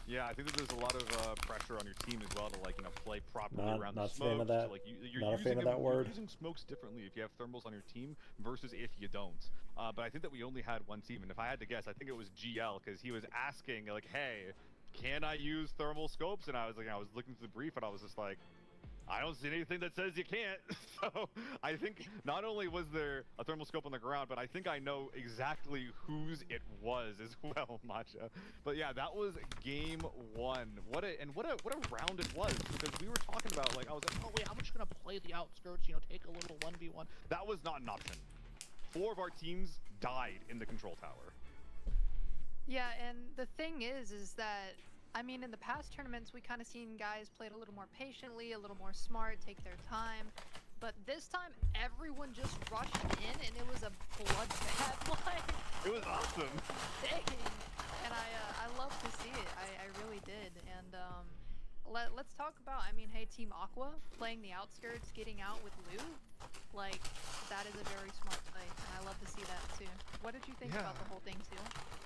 Yeah, I think that there's a lot of pressure on your team as well to, like, you know, play properly around Not the a fan smokes. of that. Like, you're Not a using fan of that word. You're using smokes differently if you have thermals on your team versus if you don't. But I think that we only had one team, and if I had to guess, I think it was GL, because he was asking, like, hey, can I use thermal scopes? And I was like, I was looking through the brief, and I was just like, I don't see anything that says you can't. So I think not only was there a thermal scope on the ground, but I think I know exactly whose it was as well, Matcha. But yeah, that was game one. What a round it was, because we were talking about, like, I was like, oh wait, I'm just gonna play the outskirts, you know, take a little 1v1. That was not an option. 4 of our teams died in the control tower. Yeah, and the thing is that, I mean, in the past tournaments, we kind of seen guys play it a little more patiently, a little more smart, take their time. But this time, everyone just rushed in, and it was a bloodbath. Like, it was awesome. Dang. And I love to see it. I really did. And let's talk about, I mean, hey, Team Aqua playing the outskirts, getting out with loot. Like, that is a very smart play, and I love to see that too. What did you think about the whole thing too?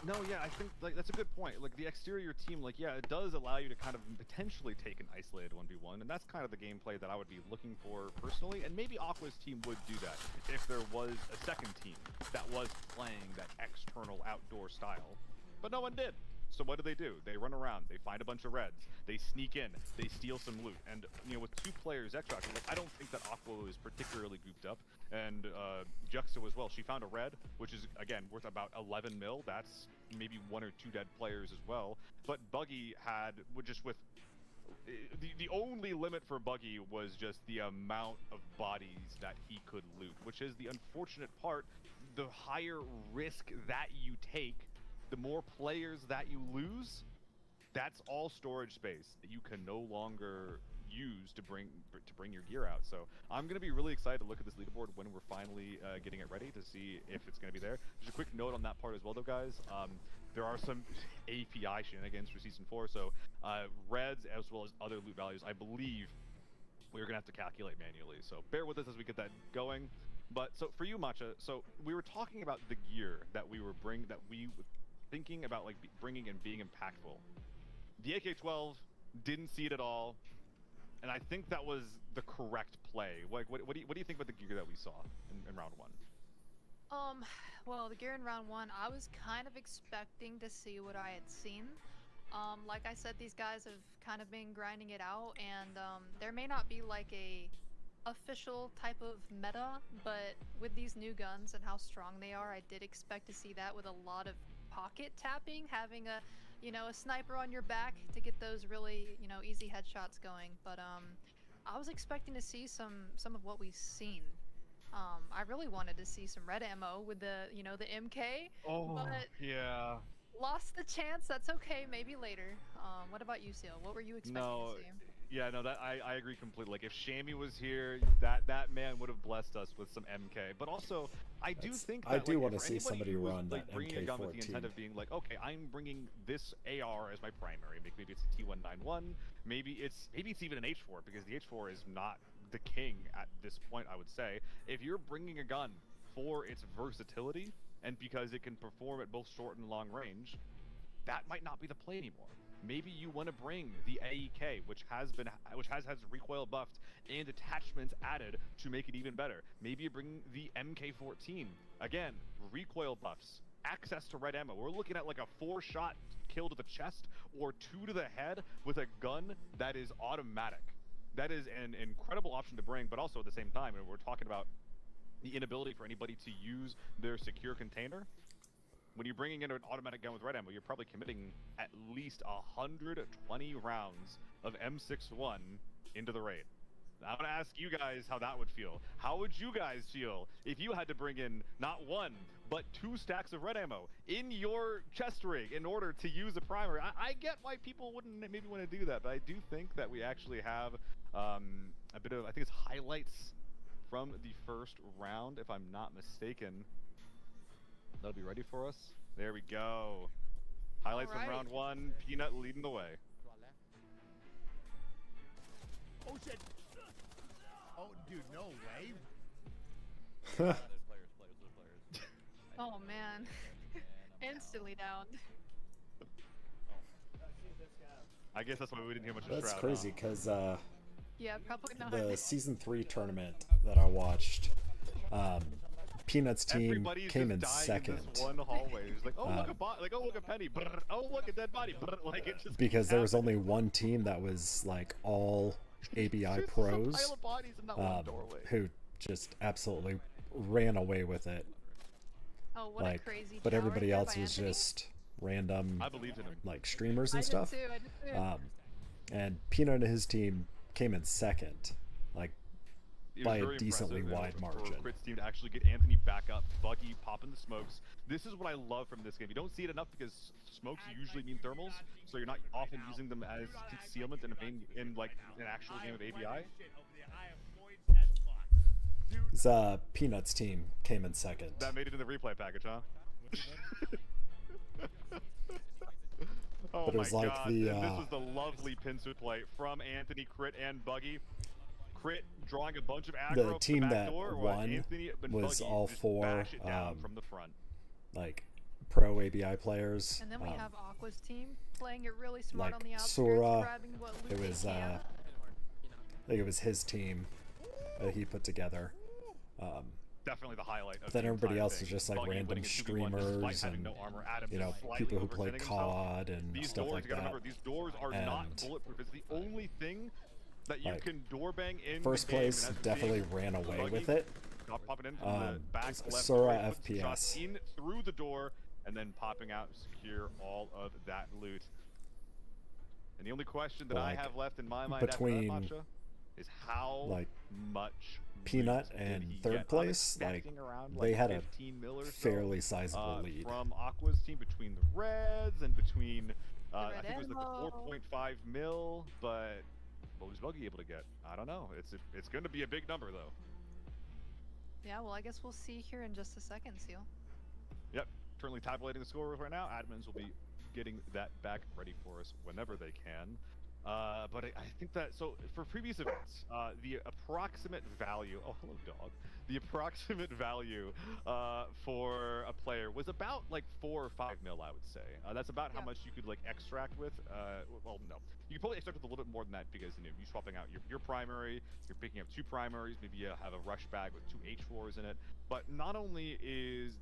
No, yeah, I think, like, that's a good point. Like, the exterior team, like, yeah, it does allow you to kind of potentially take an isolated 1v1, and that's kind of the gameplay that I would be looking for personally, and maybe Aqua's team would do that if there was a second team that was playing that external outdoor style. But no one did. So what do? They run around, they find a bunch of reds, they sneak in, they steal some loot, and, you know, with 2 players extracted, like, I don't think that Aqua is particularly gooped up, and Juxta as well. She found a red, which is, again, worth about 11 mil. That's maybe 1 or 2 dead players as well. But Buggy had, just with, the only limit for Buggy was just the amount of bodies that he could loot, which is the unfortunate part. The higher risk that you take, the more players that you lose, that's all storage space that you can no longer use to bring your gear out. So I'm gonna be really excited to look at this leaderboard when we're finally getting it ready to see if it's gonna be there. Just a quick note on that part as well, though, guys. There are some API shenanigans for season 4, so reds as well as other loot values, I believe we're gonna have to calculate manually. So bear with us as we get that going. But so for you, Matcha, so we were talking about the gear that we were thinking about, like, bringing and being impactful. The AK-12 didn't see it at all, and I think that was the correct play. Like, what do you think about the gear that we saw in round 1? Well, the gear in round 1, I was kind of expecting to see what I had seen. Like I said, these guys have kind of been grinding it out, and there may not be like a official type of meta, but with these new guns and how strong they are, I did expect to see that with a lot of pocket tapping, having a, you know, a sniper on your back to get those really, you know, easy headshots going. But I was expecting to see some of what we've seen. I really wanted to see some red ammo with the, you know, the MK. Oh, but yeah. Lost the chance. That's okay. Maybe later. What about you, Seal? What were you expecting to see? Yeah, no, that I agree completely. Like, if Shammy was here, that man would have blessed us with some MK. But also, I do think that, I do like, want to for see anybody somebody who was, run like, that bringing a gun with the MK14. intent of being like, okay, I'm bringing this AR as my primary. Maybe it's a T191. Maybe it's even an H4, because the H4 is not the king at this point, I would say. If you're bringing a gun for its versatility and because it can perform at both short and long range, that might not be the play anymore. Maybe you want to bring the AEK, which has recoil buffed and attachments added to make it even better. Maybe you bring the MK14. Again, recoil buffs, access to red ammo. We're looking at like a 4-shot kill to the chest or 2 to the head with a gun that is automatic. That is an incredible option to bring, but also at the same time, and we're talking about the inability for anybody to use their secure container. when you're bringing in an automatic gun with red ammo, you're probably committing at least 120 rounds of M61 into the raid. I want to ask you guys how that would feel. How would you guys feel if you had to bring in not 1, but 2 stacks of red ammo in your chest rig in order to use a primer? I get why people wouldn't maybe want to do that, but I do think that we actually have a bit of, I think it's highlights from the first round, if I'm not mistaken. That'll be ready for us. There we go. Highlights from round 1, Peanut leading the way. Oh shit! Oh, dude, no way. Players. Oh man. Instantly down. I guess that's why we didn't hear much of That's Shroud, crazy because Yeah, probably not. the season 3 tournament that I watched, Peanut's team Everybody's came in just dying second. in this one hallway. It's like, oh look a bot, like oh look a penny, brr, oh look a dead body, brr, like it just Because there was only one team that was like all ABI pros, pile of bodies in that one doorway. who just absolutely ran away with it. Oh, what a crazy but shower everybody there else by was Anthony. just random, I believed in him. like streamers and I did stuff. too, I did too. And Peanut and his team came in second, like It was by a very decently impressive, wide and margin. for Crit's team to actually get Anthony back up, Buggy popping the smokes. This is what I love from this game. You don't see it enough because smokes usually mean thermals, so you're not often using them as concealment in an actual game of ABI. His, Peanut's team came in second. That made it in the replay package, huh? Oh But it was my like god, the, and this was the lovely pincer play from Anthony, Crit, and Buggy. Crit drawing a bunch of aggro The team from the back that door, while won Anthony and was Buggy all just 4 bash it down from the front. like pro ABI players. And then we have Aqua's team playing it really smart like on the outskirts, Sora. grabbing what loot It they was can. I think it was his team that he put together. Definitely the highlight of Then the everybody entire else thing. is just like Buggy random winning a 2v1 streamers despite having and no armor. Adam you know, just slightly people who play overextending himself. COD and These stuff doors, like you gotta that. remember, these doors are not And, bulletproof. It's the only thing that you like, can door bang in first the game. place And as we're definitely seeing, ran away Buggy with it. popping in from the back left Sora right, puts the shots FPS. in through the door and then popping out to secure all of that loot. And the only question that I Like, have left in my mind between, after that, Matcha, is how like, much Peanut loot did and he third get? place, I'm like expecting around, they like, had a 15 mil or so, fairly sizable lead. from Aqua's team between the Reds and between I red think it was like ammo. the 4.5 mil, but what was Buggy able to get? I don't know. It's going to be a big number though. Yeah, well, I guess we'll see here in just a second, Seal. Yep, currently tabulating the score right now. Admins will be getting that back ready for us whenever they can. But I think that, so for previous events, the approximate value, oh hello dog, the approximate value for a player was about like 4 or 5 mil, I would say. That's about how much you could like extract with, well no, you could probably extract with a little bit more than that because you know, you're swapping out your primary, you're picking up 2 primaries, maybe you have a rush bag with 2 H4s in it. But not only is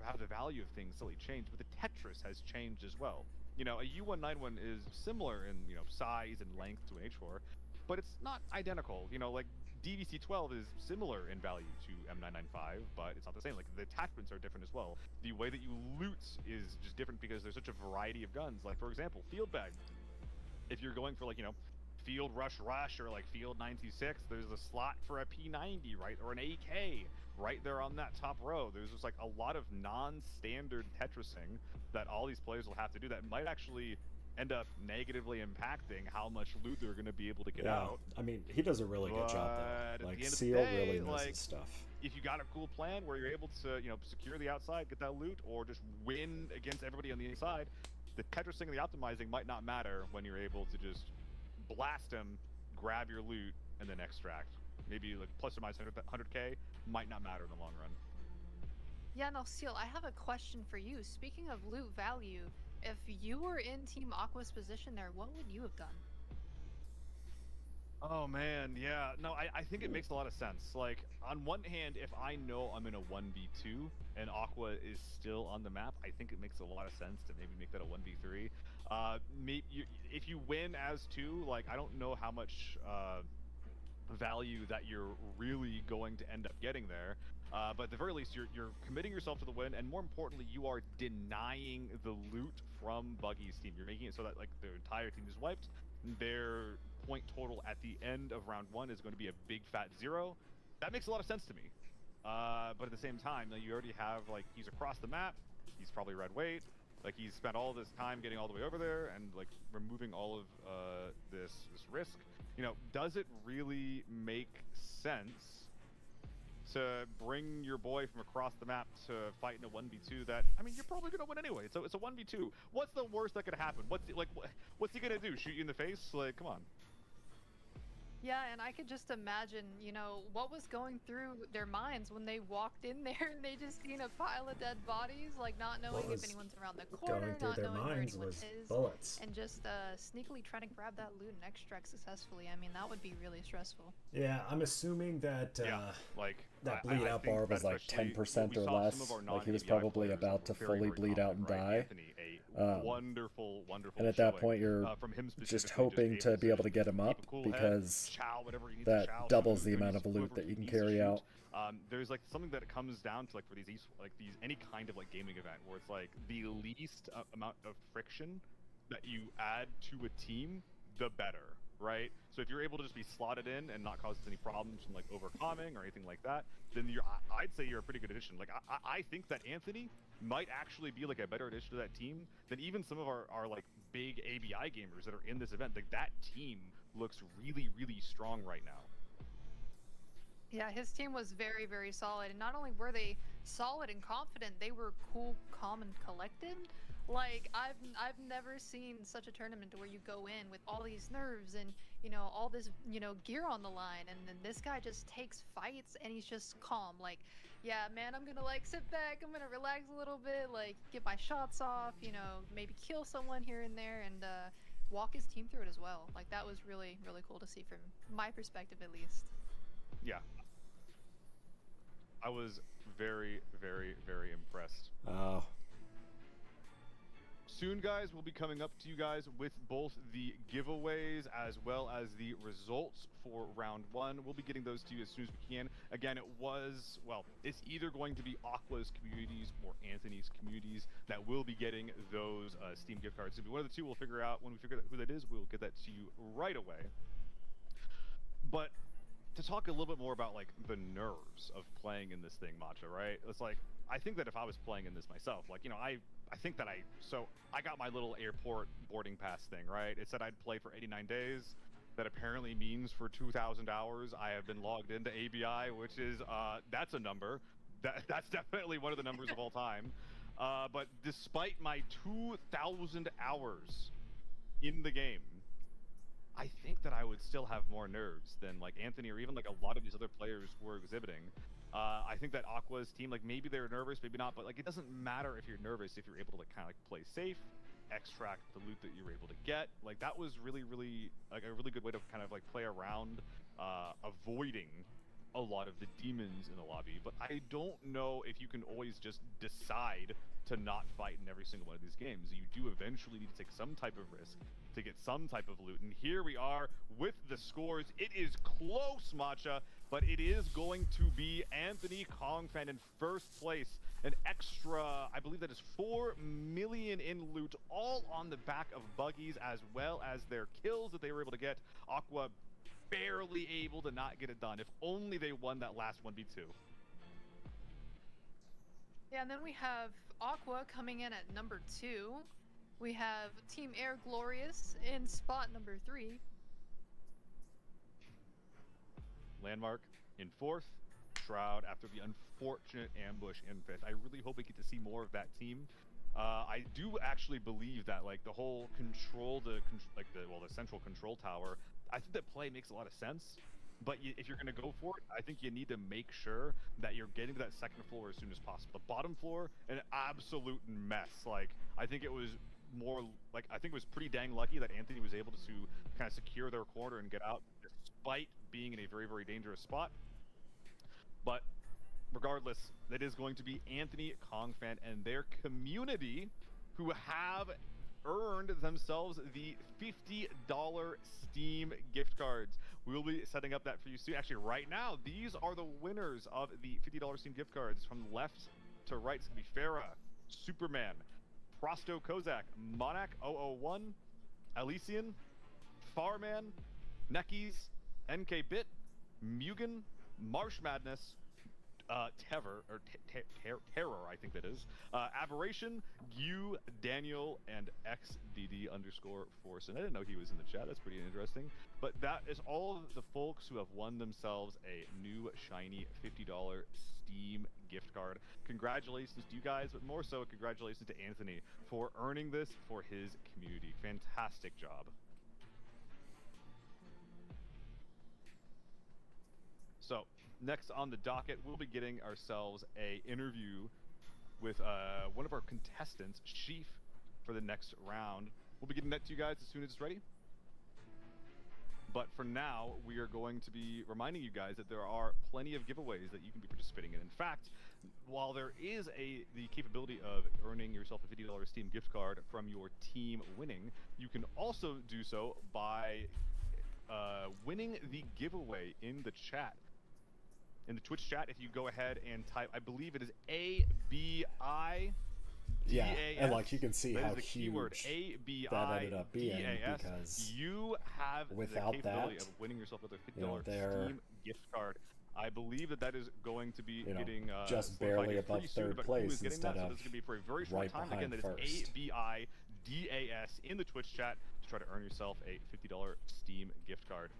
how the value of things silly changed, but the Tetris has changed as well. You know, a U191 is similar in, you know, size and length to an H4, but it's not identical. You know, like DVC-12 is similar in value to M995, but it's not the same. Like the attachments are different as well. The way that you loot is just different because there's such a variety of guns. Like for example, field bag. If you're going for like, you know, field rush or like field 926, there's a slot for a P90, right? Or an AK right there on that top row. There's just like a lot of non-standard Tetrising that all these players will have to do that might actually end up negatively impacting how much loot they're going to be able to get out. I mean, he does a really good job But though. at Like the end of the Seal day, really knows like, his stuff. if you got a cool plan where you're able to, you know, secure the outside, get that loot, or just win against everybody on the inside, the Tetrising and the optimizing might not matter when you're able to just blast them, grab your loot, and then extract. Maybe like plus or minus 100k might not matter in the long run. Yeah, no, Seal, I have a question for you. Speaking of loot value, if you were in Team Aqua's position there, what would you have done? Oh man, yeah. No, I think it makes a lot of sense. Like, on one hand, if I know I'm in a 1v2 and Aqua is still on the map, I think it makes a lot of sense to maybe make that a 1v3. If you win as 2, like, I don't know how much value that you're really going to end up getting there. But at the very least, you're committing yourself to the win, and more importantly, you are denying the loot from Buggy's team. You're making it so that like their entire team is wiped. Their point total at the end of round 1 is going to be a big fat 0. That makes a lot of sense to me. But at the same time, you already have like he's across the map. He's probably red weight. Like he's spent all this time getting all the way over there and like removing all of this risk. You know, does it really make sense to bring your boy from across the map to fight in a 1v2 that, I mean, you're probably gonna win anyway. So it's a 1v2. What's the worst that could happen? What's he gonna do? Shoot you in the face? Like, come on. Yeah, and I could just imagine, you know, what was going through their minds when they walked in there and they just seen a pile of dead bodies, like not knowing if anyone's around the corner, not knowing where anyone is, bullets. and just sneakily trying to grab that loot and extract successfully. I mean, that would be really stressful. Yeah, I'm assuming that that bleed I out think bar was that like especially 10% or what we saw less. some of our Like he was non-ABI probably players about to were very, fully very bleed out and confident, right? die. Anthony, wonderful And at that showing, point, you're from him just specifically, hoping to be able to get him up keep a cool head, because chow whatever he needs that to chow, doubles the shoot amount of loot whoever that you he can needs to carry shoot. out. There's like something that it comes down to like for these any kind of like gaming event where it's like the least amount of friction that you add to a team, the better, right? So if you're able to just be slotted in and not cause any problems from like overcoming or anything like that, then I'd say you're a pretty good addition. Like I think that Anthony might actually be like a better addition to that team than even some of our like big ABI gamers that are in this event. Like that team looks really, really strong right now. Yeah, his team was very, very solid, and not only were they solid and confident, they were cool, calm, and collected. Like I've never seen such a tournament where you go in with all these nerves and all this gear on the line, and then this guy just takes fights and he's just calm. Like, yeah, man, I'm gonna like sit back, I'm gonna relax a little bit, like get my shots off, maybe kill someone here and there, and walk his team through it as well. Like that was really, really cool to see from my perspective, at least. Yeah. I was very, very, very impressed. Oh. Soon, guys, we'll be coming up to you guys with both the giveaways as well as the results for round 1. We'll be getting those to you as soon as we can. Again, it's either going to be Aqua's communities or Anthony's communities that will be getting those Steam gift cards. It'll be one of the two. We'll figure out when we figure out who that is. We'll get that to you right away. But to talk a little bit more about like the nerves of playing in this thing, Matcha, right? It's like, I think that if I was playing in this myself, like, I think that I got my little airport boarding pass thing, right? It said I'd play for 89 days. That apparently means for 2,000 hours I have been logged into ABI, which is, that's a number. That's definitely one of the numbers of all time. But despite my 2,000 hours in the game, I think that I would still have more nerves than like Anthony or even like a lot of these other players were exhibiting. I think that Aqua's team, like maybe they're nervous, maybe not, but like it doesn't matter if you're nervous if you're able to like kind of like play safe, extract the loot that you were able to get. Like that was really, really like a really good way to kind of like play around avoiding a lot of the demons in the lobby. But I don't know if you can always just decide to not fight in every single one of these games. You do eventually need to take some type of risk to get some type of loot. And here we are with the scores. It is close, Matcha, but it is going to be Anthony Kongfan in first place. An extra, I believe that is 4 million in loot, all on the back of buggies, as well as their kills that they were able to get. Aqua barely able to not get it done. If only they won that last 1v2. Yeah, and then we have Aqua coming in at number 2. We have Team Air Glorious in spot number 3. Landmark in 4th. Shroud after the unfortunate ambush in 5th. I really hope we get to see more of that team. I do actually believe that like the whole the central control tower, I think that play makes a lot of sense. But if you're going to go for it, I think you need to make sure that you're getting to that second floor as soon as possible. The bottom floor, an absolute mess. Like, I think it was pretty dang lucky that Anthony was able to kind of secure their corner and get out, despite being in a very, very dangerous spot. But regardless, that is going to be Anthony Kongfan and their community who have earned themselves the $50 Steam gift cards. We'll be setting up that for you soon. Actually, right now, these are the winners of the $50 Steam gift cards. From left to right, it's going to be Farah, Superman, Prosto Kozak, Monarch 001, Elysian, Farman, Nekis, NK Bit, Mugen, Marsh Madness, Terror, I think that is, Aberration, Gu, Daniel, and XDD_Force. And I didn't know he was in the chat. That's pretty interesting. But that is all of the folks who have won themselves a new shiny $50 Steam gift card. Congratulations to you guys, but more so, congratulations to Anthony for earning this for his community. Fantastic job. So, next on the docket, we'll be getting ourselves a interview with one of our contestants, Sheaf, for the next round. We'll be getting that to you guys as soon as it's ready. But for now, we are going to be reminding you guys that there are plenty of giveaways that you can be participating in. In fact, while there is the capability of earning yourself a $50 Steam gift card from your team winning, you can also do so by winning the giveaway in the chat. In the Twitch chat, if you go ahead and type, I believe it is ABI. Yeah, and like you can see that how is the keyword, huge that ended up being, because you have without the capability that, of winning yourself another $50 you know, they're, Steam gift card. I believe that is going to be getting just solidified barely above pretty soon, third but who place is getting instead that? So of this is going to be for a very short right time. behind Again, that is first. ABIDAS in the Twitch chat to try to earn yourself a $50 Steam gift card.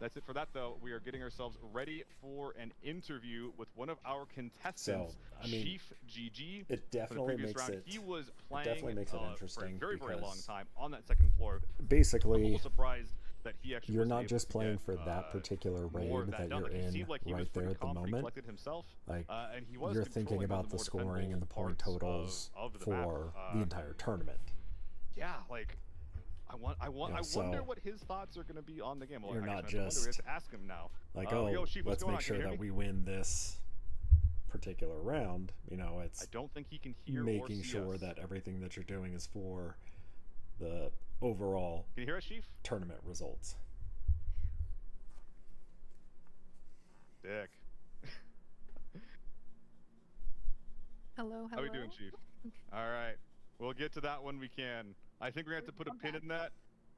That's it for that, though. We are getting ourselves ready for an interview with one of our contestants, So, I mean, Chief GG. it definitely makes round. it. He was It playing definitely makes it for a interesting very, very long because time on that second floor. I'm a basically, little surprised that he actually you're wasn't not able just to playing get, for that particular more of raid that done. you're Like, he in seemed like he was right there pretty at the confident, moment. collected himself, Like and he was you're thinking controlling about on the more scoring and the point defendable totals parts of the for map. the entire tournament. Yeah, like I wonder so what his thoughts are going to be on the game. Well, you're I not guess we have just to ask him now. like, Yo, Sheep, what's let's going make on? sure Can you hear that me? we win this particular round. You know, it's I don't think he can hear or making see sure us. that everything that you're doing is for the overall Can you hear us, Chief? tournament results. Dick. Hello, hello. How we doing, Chief? All right. We'll get to that when we can. I think we're going to have to put a pin in that.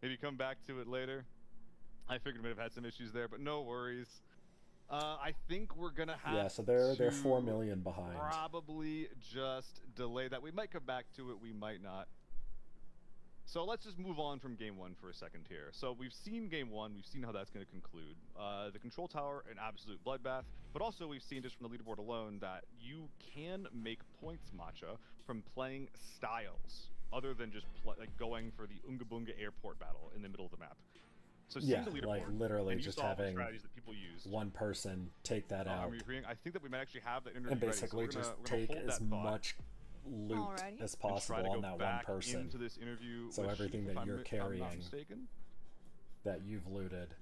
Maybe come back to it later. I figured we might have had some issues there, but no worries. I think we're going to have Yeah, so they're to 4 million behind. probably just delay that. We might come back to it. We might not. So let's just move on from game one for a second here. So we've seen game one. We've seen how that's going to conclude. The control tower, an absolute bloodbath. But also we've seen just from the leaderboard alone that you can make points, Matcha, from playing styles other than just like going for the Unga Bunga airport battle in the middle of the map. So Yeah, seeing the leaderboard, like literally and you just saw the having strategies that people used. one person take that out I'm agreeing. I think that we might actually have that interview and basically ready. So just we're gonna take hold as that thought much loot Alrighty. as and try to possible go on that one back person. into this interview So with everything Sheep, if that you're I'm not carrying mistaken. that you've looted,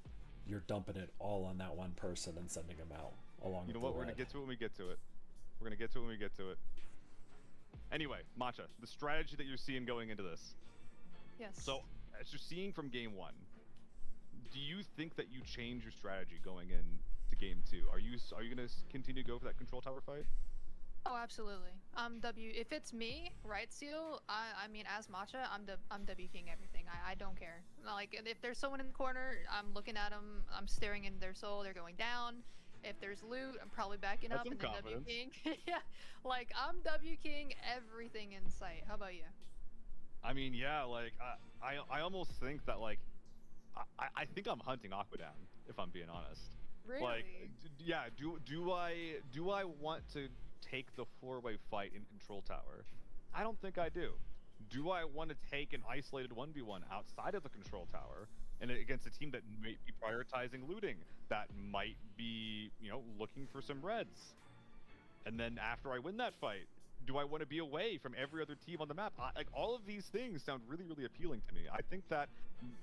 you're dumping it all on that one person and sending them out along You know with what? the We're red. gonna get to it when we get to it. We're gonna get to it when we get to it. Anyway, Matcha, the strategy that you're seeing going into this. Yes. So, as you're seeing from game one, do you think that you change your strategy going into game two? Are you gonna continue to go for that control tower fight? Oh, absolutely. If it's me, right, Seal? I mean, as Matcha, I'm W king everything. I don't care. Like, if there's someone in the corner, I'm looking at them. I'm staring into their soul. They're going down. If there's loot, I'm probably backing That's up some and then W confidence. king. Yeah, like I'm W king everything in sight. How about you? I mean, yeah, like I almost think that like I think I'm hunting Aqua down, if I'm being honest. Really? Like, yeah. Do I want to take the 4-way fight in control tower? I don't think I do. Do I want to take an isolated 1v1 outside of the control tower and against a team that might be prioritizing looting, that might be, you know, looking for some reds? And then after I win that fight, do I want to be away from every other team on the map? Like, all of these things sound really, really appealing to me. I think that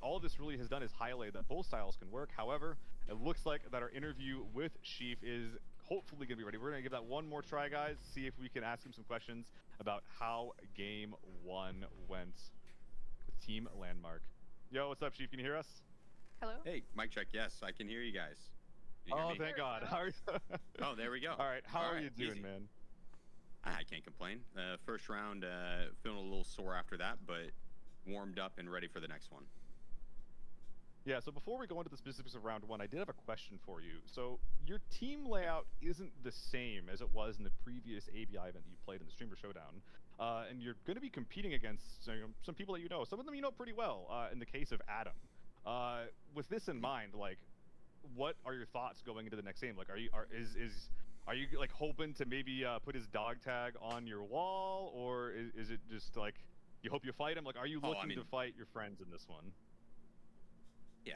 all this really has done is highlight that both styles can work. However, it looks like that our interview with Sheaf is hopefully going to be ready. We're going to give that one more try, guys, see if we can ask him some questions about how game one went with Team Landmark. Yo, what's up, Sheaf? Can you hear us? Hello? Hey, mic check. Yes, I can hear you guys. Can you hear Oh, me? thank God. How are you? Oh, there we go. All right, how are you doing, easy. man? I can't complain. First round, feeling a little sore after that, but warmed up and ready for the next one. Yeah, so before we go into the specifics of round 1, I did have a question for you. So your team layout isn't the same as it was in the previous ABI event that you played in the Streamer Showdown. And you're going to be competing against some people that you know. Some of them you know pretty well, in the case of Adam. With this in mind, like, what are your thoughts going into the next game? Like, are you like hoping to maybe put his dog tag on your wall, or is it just like you hope you fight him? Like, are you looking to fight your friends in this one? Yeah,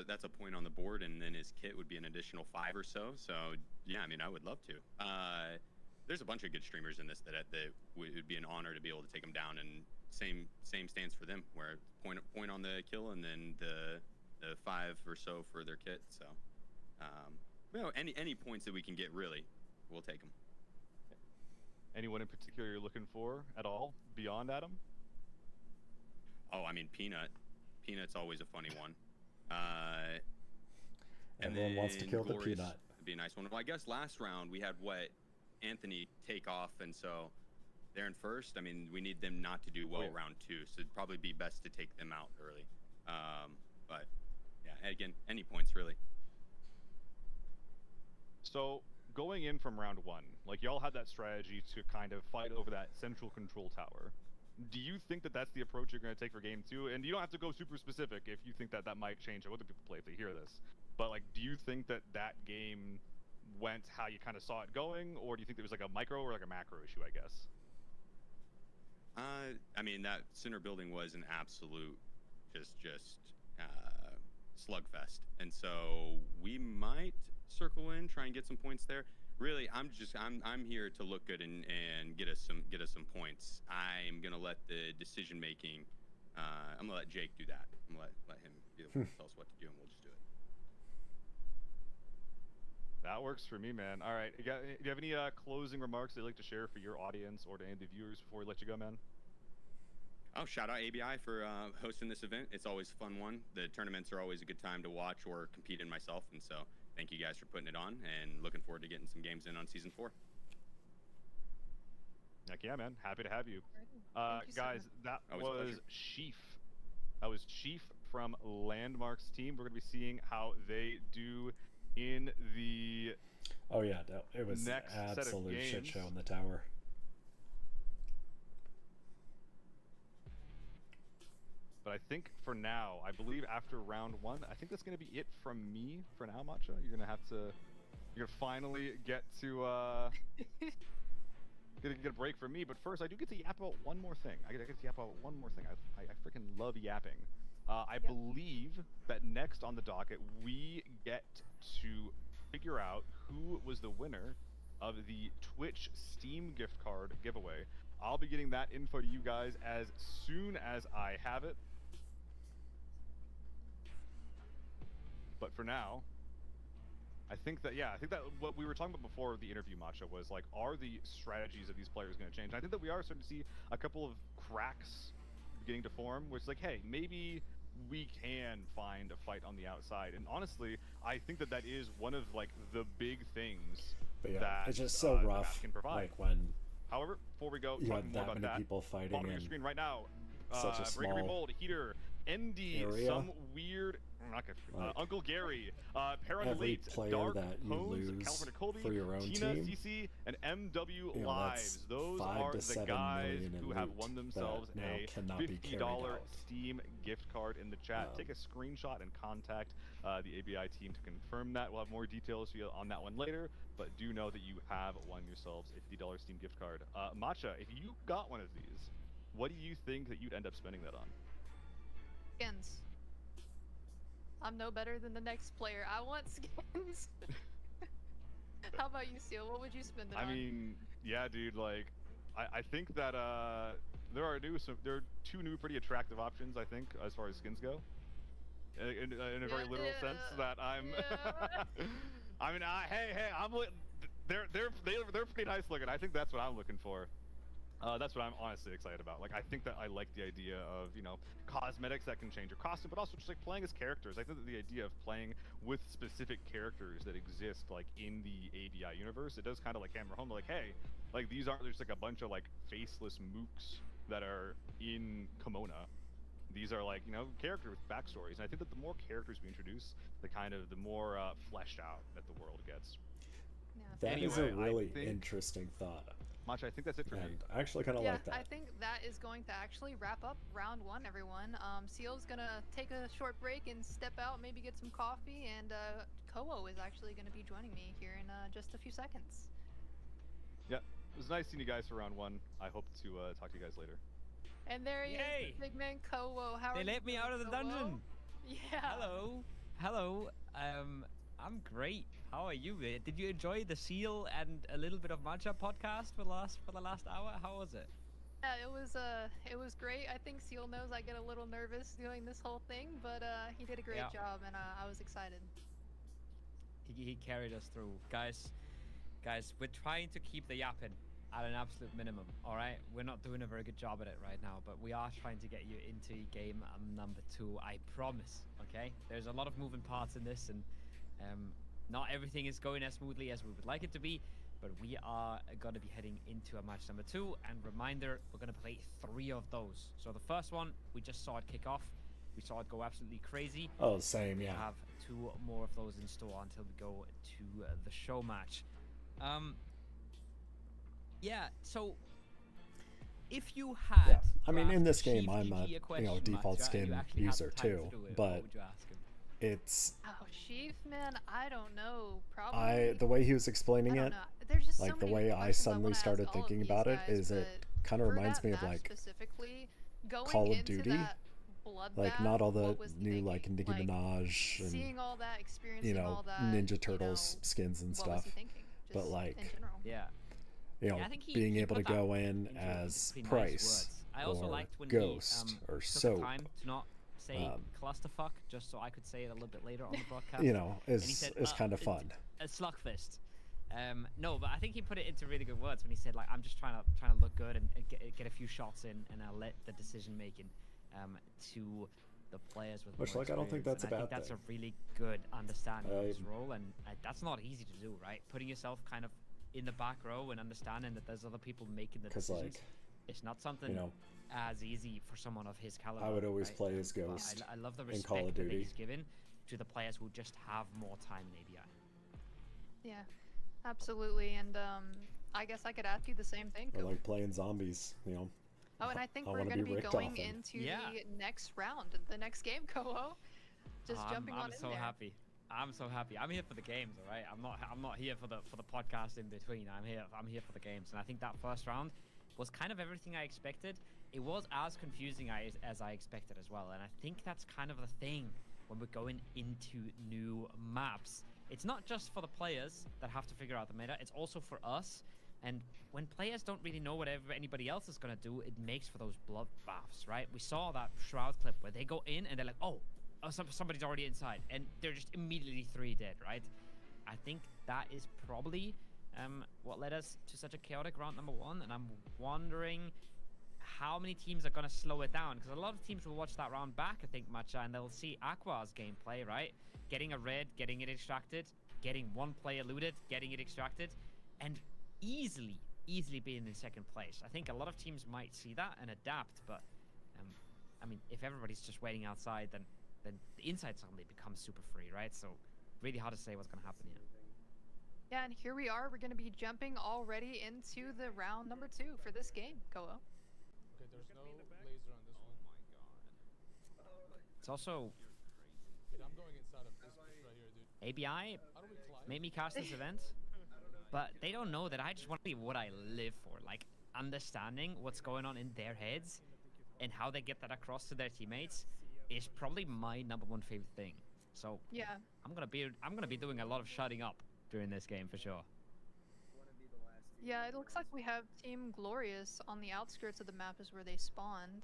that's a point on the board, and then his kit would be an additional 5 or so. So yeah, I mean, I would love to. There's a bunch of good streamers in this that would be an honor to be able to take them down, and same stance for them, where point on the kill, and then the 5 or so for their kit. So you know, any points that we can get, really, we'll take them. Anyone in particular you're looking for at all beyond Adam? Oh, I mean, Peanut's always a funny one. Everyone wants to kill the Glorious Peanut. would be a nice one. Well, I guess last round we had Anthony take off, and so they're in first. I mean, we need them not to do well round 2, so it'd probably be best to take them out early. But yeah, again, any points really. So going in from round 1, like y'all had that strategy to kind of fight over that central control tower. Do you think that that's the approach you're going to take for game 2? And you don't have to go super specific if you think that that might change how other people play if they hear this. But like, do you think that that game went how you kind of saw it going, or do you think there was like a micro or like a macro issue, I guess? I mean, that center building was an absolute just slugfest, and so we might circle in, try and get some points there. Really, I'm here to look good and get us some points. I'm gonna let the decision making. I'm gonna let Jake do that. I'm gonna let him be the one to tell us what to do, and we'll just do it. That works for me, man. All right, do you have any closing remarks that you'd like to share for your audience or to any of the viewers before we let you go, man? Oh, shout out ABI for hosting this event. It's always a fun one. The tournaments are always a good time to watch or compete in myself, and so thank you guys for putting it on, and looking forward to getting some games in on Season 4. Heck yeah, man. Happy to have you. Guys, that Always a was pleasure. Sheaf. That was Sheaf from Landmark's team. We're going to be seeing how they do in the Oh yeah, it was an next set of absolute shit games. show in the tower. But I think for now, I believe after round 1, I think that's going to be it from me for now, Matcha. You're going to finally get to get a break from me. But first, I do get to yap about one more thing. I get to yap about one more thing. I freaking love yapping. I believe that next on the docket, we get to figure out who was the winner of the Twitch Steam gift card giveaway. I'll be getting that info to you guys as soon as I have it. But for now, I think that what we were talking about before the interview, Matcha, was like, are the strategies of these players going to change? And I think that we are starting to see a couple of cracks beginning to form, which is like, hey, maybe we can find a fight on the outside. And honestly, I think that that is one of like the big things But yeah, that it's just so the rough. map can provide. Like when However, before we go, you talking have more that about many that, people fighting bottom of your in screen right now. such a Breakery small Mold, Heater, ND, area. some weird, Uncle Gary, every Elite, player Dark, that you Hones, lose California Colby, for your own Tina, team, CC, and MW you know, Lives. that's Those 5 are to the 7 guys million in who have loot won that themselves now a cannot be carried $50 out. Steam gift card in the chat. Take a screenshot and contact the ABI team to confirm that. We'll have more details for you on that one later, but do know that you have won yourselves a $50 Steam gift card. Matcha, if you got one of these, what do you think that you'd end up spending that on? Skins. I'm no better than the next player. I want skins. How about you, Seal? What would you spend it on? I mean, yeah, dude. Like, I think that there are 2 new pretty attractive options. I think as far as skins go, in a very literal sense. That I'm. I mean, hey, they're pretty nice looking. I think that's what I'm looking for. That's what I'm honestly excited about. Like, I think that I like the idea of, you know, cosmetics that can change your costume, but also just like playing as characters. I think that the idea of playing with specific characters that exist like in the ABI universe, it does kind of like hammer home, like, hey, like these aren't just like a bunch of like faceless mooks that are in Kimona. These are like, you know, characters with backstories, and I think that the more characters we introduce, the more fleshed out that the world gets. That is a Anyway, I really think- interesting thought. Much, I think that's it for me. And I actually kind of Yeah, like that. I think that is going to actually wrap up round 1, everyone. Seal's gonna take a short break and step out, maybe get some coffee, and Kowo is actually gonna be joining me here in just a few seconds. Yeah, it was nice seeing you guys for round 1. I hope to talk to you guys later. And there he Yay! is, the big man Kowo. How are They you let me doing, out of the Kowo? dungeon. Yeah. Hello. Hello. I'm great. How are you? Did you enjoy the Seal and a little bit of Matcha podcast for the last hour? How was it? Yeah, it was great. I think Seal knows I get a little nervous doing this whole thing, but he did a great Yeah. job, and I was excited. He carried us through, guys. We're trying to keep the yapping at an absolute minimum. All right, we're not doing a very good job at it right now, but we are trying to get you into game number 2. I promise. Okay, there's a lot of moving parts in this, and not everything is going as smoothly as we would like it to be, but we are going to be heading into a match number 2. And reminder, we're going to play 3 of those. So the first one, we just saw it kick off. We saw it go absolutely crazy. Oh, same, yeah. We have 2 more of those in store until we go to the show match. Yeah, so if you had... Yeah. I mean, in this Chief game, I'm a GG question, default Matcha, and you skin actually had user the time to too, do it, but what would you ask him? it's Oh, Sheaf, man, I don't know. Probably. the way he was explaining I don't it, know. There's just so like the many way I questions suddenly wanna ask started all of thinking these about it guys, is it but kind of for reminds that me of match like specifically, going Call of into Duty, that like bloodbath, not all the what was new thinking? like Nicki Like, Minaj and seeing all that, experiencing all all that, Ninja Turtles skins and what was stuff, he thinking? but Just like in general. Yeah. Yeah, I think being he able to put that go in into as pretty nice Price words. I also or liked when Ghost he or took the Soap, time to not say clusterfuck, just so I could say it a little bit later on the broadcast. you know, And he is said, kind of fun. A slugfist. No, but I think he put it into really good words when he said, like, I'm just trying to look good and get a few shots in, and I'll let the decision making to the players with Which, more like, I don't think experience. that's a And I bad think that's thing. a really good understanding of his role, and that's not easy to do, right? Putting yourself kind of in the back row and understanding that there's other people making the 'Cause, decisions. like, It's not something as easy for someone of his caliber. I would always right? play as But Ghost I love the in respect Call of that Duty. he's given to the players who just have more time in ABI. Yeah, absolutely. And I guess I could ask you the same thing. Or Kobe. like playing zombies, Oh, and I think I we're wanna going to be be Ricked going often. into Yeah. the next round, the next game, Koho. Just jumping on I'm in so there. happy. I'm so happy. I'm here for the games, all right. I'm not here for the podcast in between. I'm here for the games, and I think that first round was kind of everything I expected. It was as confusing as I expected as well, and I think that's kind of the thing when we're going into new maps. It's not just for the players that have to figure out the meta. It's also for us. And when players don't really know whatever anybody else is gonna do, it makes for those bloodbaths, right? We saw that Shroud clip where they go in and they're like, oh, somebody's already inside, and they're just immediately 3 dead, right? I think that is probably what led us to such a chaotic round number 1, and I'm wondering how many teams are gonna slow it down, because a lot of teams will watch that round back, I think, Matcha, and they'll see Aqua's gameplay, right? Getting a red, getting it extracted, getting one player looted, getting it extracted, and easily being in second place. I think a lot of teams might see that and adapt, but I mean, if everybody's just waiting outside, then the inside suddenly becomes super free, right? So really hard to say what's gonna happen here. Yeah, and here we are. We're going to be jumping already into the round number 2 for this game, Koho. Okay, there's no laser on this one. It's also Dude, I'm going inside of this right here, dude. ABI How do we climb? made me cast this event, but they don't know that I just want to be what I live for, like understanding what's going on in their heads and how they get that across to their teammates is probably my #1 favorite thing. So Yeah. I'm gonna be doing a lot of shutting up during this game for sure. Yeah, it looks like we have Team Glorious on the outskirts of the map is where they spawned.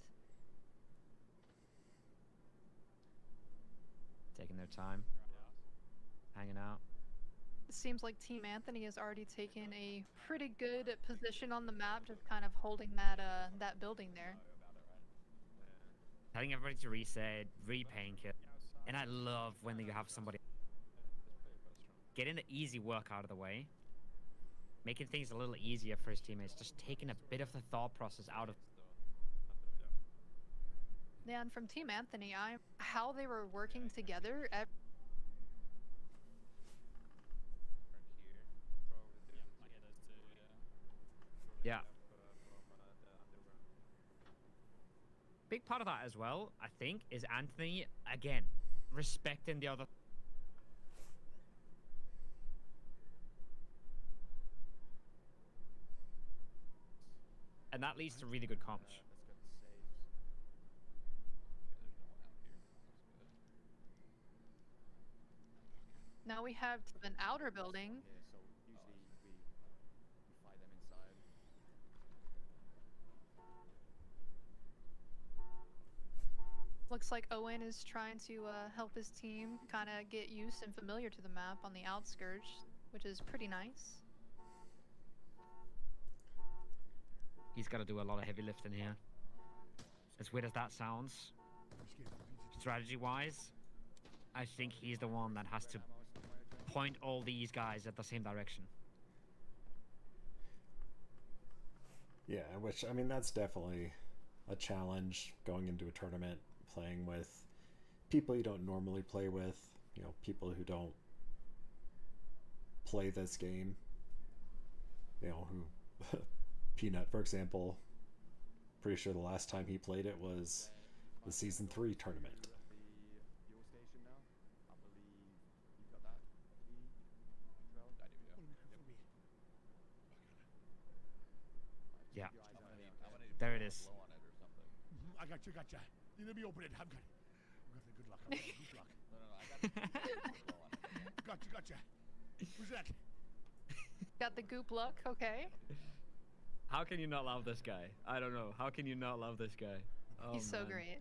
Taking their time, hanging out. It seems like Team Anthony has already taken a pretty good position on the map, just kind of holding that building there. Telling everybody to reset, repaying it. And I love when you have somebody getting the easy work out of the way, making things a little easier for his teammates, just taking a bit of the thought process out of. Yeah, and from Team Anthony, how they were working together. Yeah. Big part of that as well, I think, is Anthony, again, respecting the other. And that leads to really good comms. Now we have an outer building. Yeah, so usually we fight them inside. Looks like Owen is trying to help his team kind of get used and familiar to the map on the outskirts, which is pretty nice. He's got to do a lot of heavy lifting here. As weird as that sounds, strategy-wise, I think he's the one that has to point all these guys at the same direction. Yeah, which, I mean, that's definitely a challenge going into a tournament, playing with people you don't normally play with, you know, people who don't play this game, you know, who Peanut, for example, pretty sure the last time he played it was the Season 3 tournament. Fuel station now. I believe you got that. Yeah. There it is. I got you. You let me open it. I've got the good luck. Good luck. No, gotcha. Who's that? Got the goop luck, okay. How can you not love this guy? I don't know. How can you not love this guy? Oh, He's so man. great.